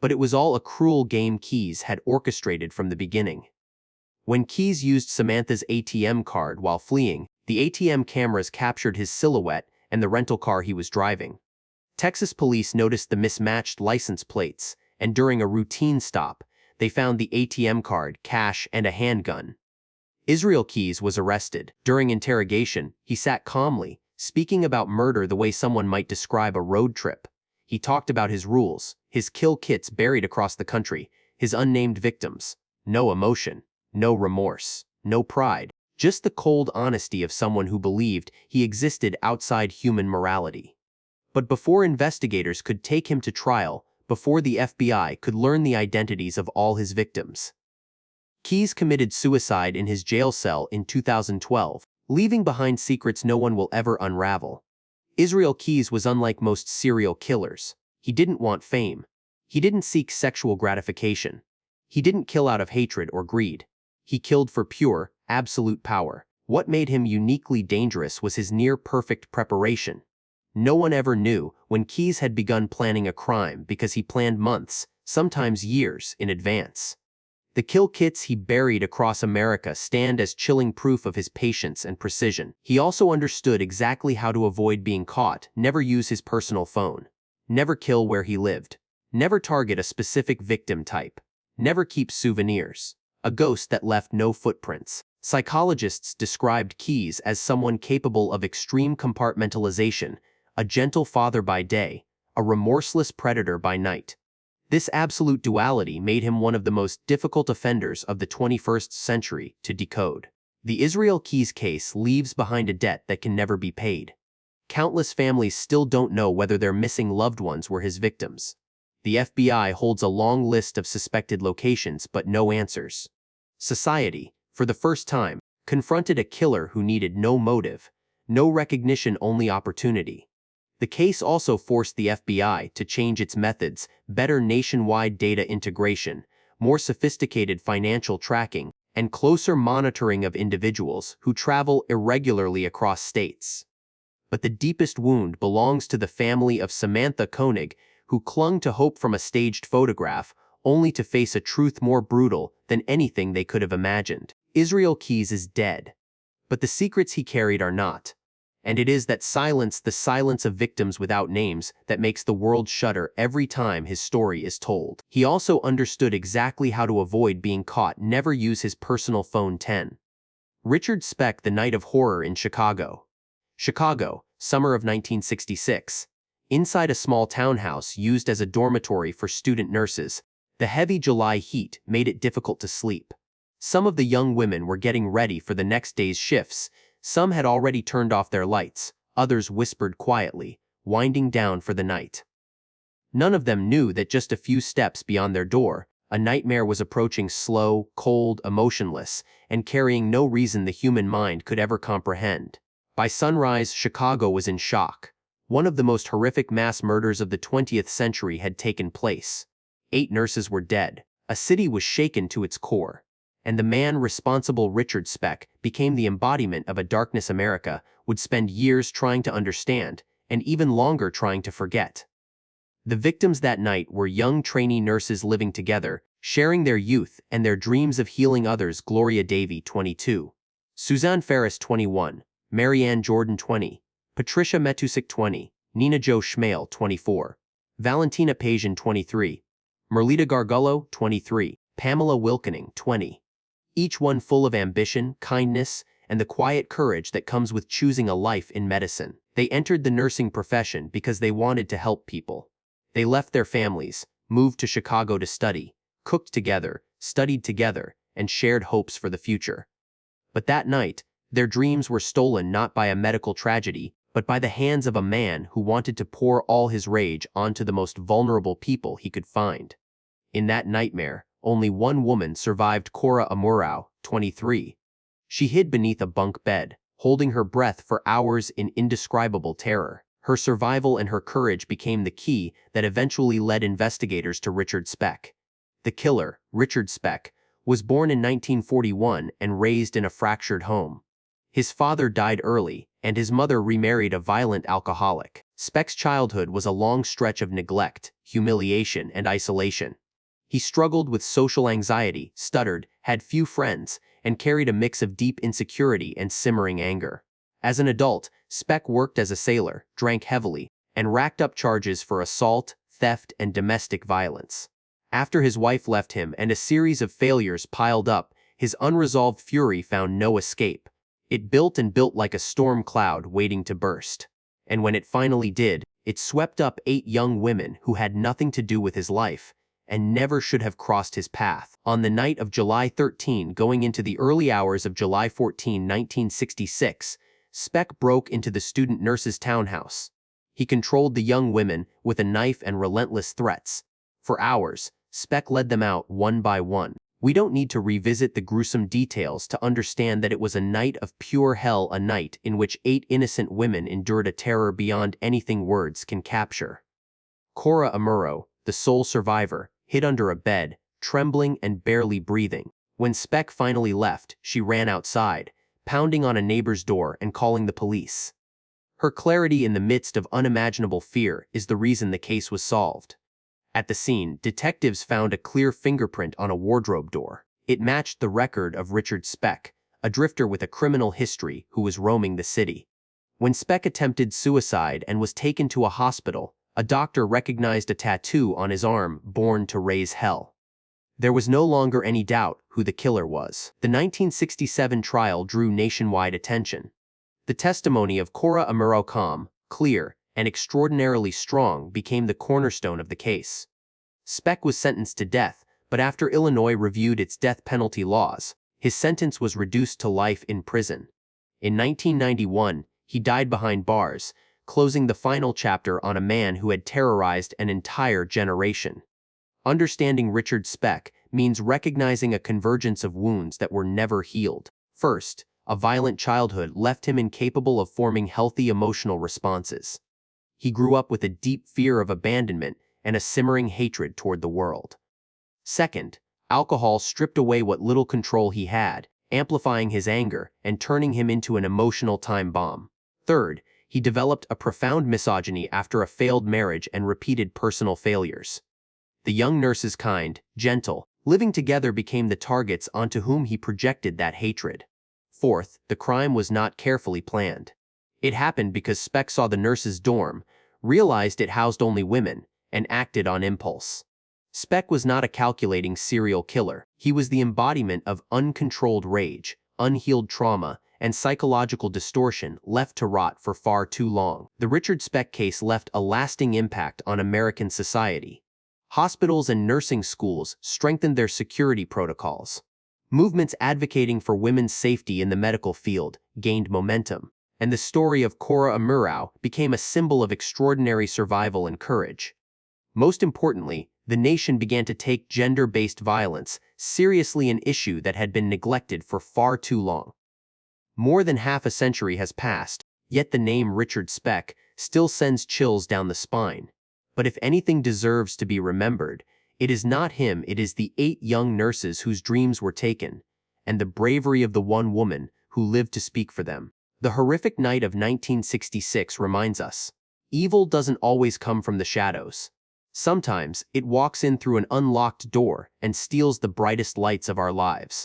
But it was all a cruel game Keyes had orchestrated from the beginning. When Keyes used Samantha's ATM card while fleeing, the ATM cameras captured his silhouette and the rental car he was driving. Texas police noticed the mismatched license plates, and during a routine stop, they found the ATM card, cash, and a handgun. Israel Keyes was arrested. During interrogation, he sat calmly, speaking about murder the way someone might describe a road trip. He talked about his rules, his kill kits buried across the country, his unnamed victims. No emotion, no remorse, no pride, just the cold honesty of someone who believed he existed outside human morality. But before investigators could take him to trial, before the FBI could learn the identities of all his victims, Keyes committed suicide in his jail cell in 2012, leaving behind secrets no one will ever unravel. Israel Keyes was unlike most serial killers. He didn't want fame. He didn't seek sexual gratification. He didn't kill out of hatred or greed. He killed for pure, absolute power. What made him uniquely dangerous was his near-perfect preparation. No one ever knew when Keyes had begun planning a crime because he planned months, sometimes years, in advance. The kill kits he buried across America stand as chilling proof of his patience and precision. He also understood exactly how to avoid being caught, never use his personal phone, never kill where he lived, never target a specific victim type, never keep souvenirs, a ghost that left no footprints. Psychologists described Keyes as someone capable of extreme compartmentalization, a gentle father by day, a remorseless predator by night. This absolute duality made him one of the most difficult offenders of the 21st century to decode. The Israel Keyes case leaves behind a debt that can never be paid. Countless families still don't know whether their missing loved ones were his victims. The FBI holds a long list of suspected locations but no answers. Society, for the first time, confronted a killer who needed no motive, no recognition, only opportunity. The case also forced the FBI to change its methods: better nationwide data integration, more sophisticated financial tracking, and closer monitoring of individuals who travel irregularly across states. But the deepest wound belongs to the family of Samantha Koenig, who clung to hope from a staged photograph, only to face a truth more brutal than anything they could have imagined. Israel Keyes is dead, but the secrets he carried are not. And it is that silence, the silence of victims without names, that makes the world shudder every time his story is told. He also understood exactly how to avoid being caught. Never use his personal phone. 10. Richard Speck, the Night of Horror in Chicago. Chicago, summer of 1966. Inside a small townhouse used as a dormitory for student nurses, the heavy July heat made it difficult to sleep. Some of the young women were getting ready for the next day's shifts. Some had already turned off their lights, others whispered quietly, winding down for the night. None of them knew that just a few steps beyond their door, a nightmare was approaching, slow, cold, emotionless, and carrying no reason the human mind could ever comprehend. By sunrise, Chicago was in shock. One of the most horrific mass murders of the 20th century had taken place. 8 nurses were dead. A city was shaken to its core. And the man responsible, Richard Speck, became the embodiment of a darkness America would spend years trying to understand, and even longer trying to forget. The victims that night were young trainee nurses living together, sharing their youth and their dreams of healing others. Gloria Davy, 22. Suzanne Ferris, 21. Marianne Jordan, 20. Patricia Metusik, 20. Nina Jo Schmale, 24. Valentina Pajian, 23. Merlita Gargullo, 23. Pamela Wilkening, 20. Each one full of ambition, kindness, and the quiet courage that comes with choosing a life in medicine. They entered the nursing profession because they wanted to help people. They left their families, moved to Chicago to study, cooked together, studied together, and shared hopes for the future. But that night, their dreams were stolen not by a medical tragedy, but by the hands of a man who wanted to pour all his rage onto the most vulnerable people he could find. In that nightmare, only one woman survived: Cora Amurao, 23. She hid beneath a bunk bed, holding her breath for hours in indescribable terror. Her survival and her courage became the key that eventually led investigators to Richard Speck. The killer, Richard Speck, was born in 1941 and raised in a fractured home. His father died early, and his mother remarried a violent alcoholic. Speck's childhood was a long stretch of neglect, humiliation, and isolation. He struggled with social anxiety, stuttered, had few friends, and carried a mix of deep insecurity and simmering anger. As an adult, Speck worked as a sailor, drank heavily, and racked up charges for assault, theft, and domestic violence. After his wife left him and a series of failures piled up, his unresolved fury found no escape. It built and built like a storm cloud waiting to burst. And when it finally did, it swept up 8 young women who had nothing to do with his life, and never should have crossed his path. On the night of July 13, going into the early hours of July 14, 1966, Speck broke into the student nurse's townhouse. He controlled the young women with a knife and relentless threats. For hours, Speck led them out one by one. We don't need to revisit the gruesome details to understand that it was a night of pure hell, a night in which 8 innocent women endured a terror beyond anything words can capture. Cora Amurao, the sole survivor, hid under a bed, trembling and barely breathing. When Speck finally left, she ran outside, pounding on a neighbor's door and calling the police. Her clarity in the midst of unimaginable fear is the reason the case was solved. At the scene, detectives found a clear fingerprint on a wardrobe door. It matched the record of Richard Speck, a drifter with a criminal history who was roaming the city. When Speck attempted suicide and was taken to a hospital, a doctor recognized a tattoo on his arm, "Born to Raise Hell." There was no longer any doubt who the killer was. The 1967 trial drew nationwide attention. The testimony of Cora Amurao, calm, clear, and extraordinarily strong, became the cornerstone of the case. Speck was sentenced to death, but after Illinois reviewed its death penalty laws, his sentence was reduced to life in prison. In 1991, he died behind bars, closing the final chapter on a man who had terrorized an entire generation. Understanding Richard Speck means recognizing a convergence of wounds that were never healed. First, a violent childhood left him incapable of forming healthy emotional responses. he grew up with a deep fear of abandonment and a simmering hatred toward the world. Second, alcohol stripped away what little control he had, amplifying his anger and turning him into an emotional time bomb. Third, he developed a profound misogyny after a failed marriage and repeated personal failures. The young nurse's kind, gentle, living together became the targets onto whom he projected that hatred. Fourth, the crime was not carefully planned. It happened because Speck saw the nurse's dorm, realized it housed only women, and acted on impulse. Speck was not a calculating serial killer. He was the embodiment of uncontrolled rage, unhealed trauma, and psychological distortion left to rot for far too long. The Richard Speck case left a lasting impact on American society. Hospitals and nursing schools strengthened their security protocols. Movements advocating for women's safety in the medical field gained momentum, and the story of Cora Amurao became a symbol of extraordinary survival and courage. Most importantly, the nation began to take gender-based violence seriously, an issue that had been neglected for far too long. More than half a century has passed, yet the name Richard Speck still sends chills down the spine. But if anything deserves to be remembered, it is not him, it is the 8 young nurses whose dreams were taken, and the bravery of the one woman who lived to speak for them. The horrific night of 1966 reminds us, evil doesn't always come from the shadows. Sometimes it walks in through an unlocked door and steals the brightest lights of our lives.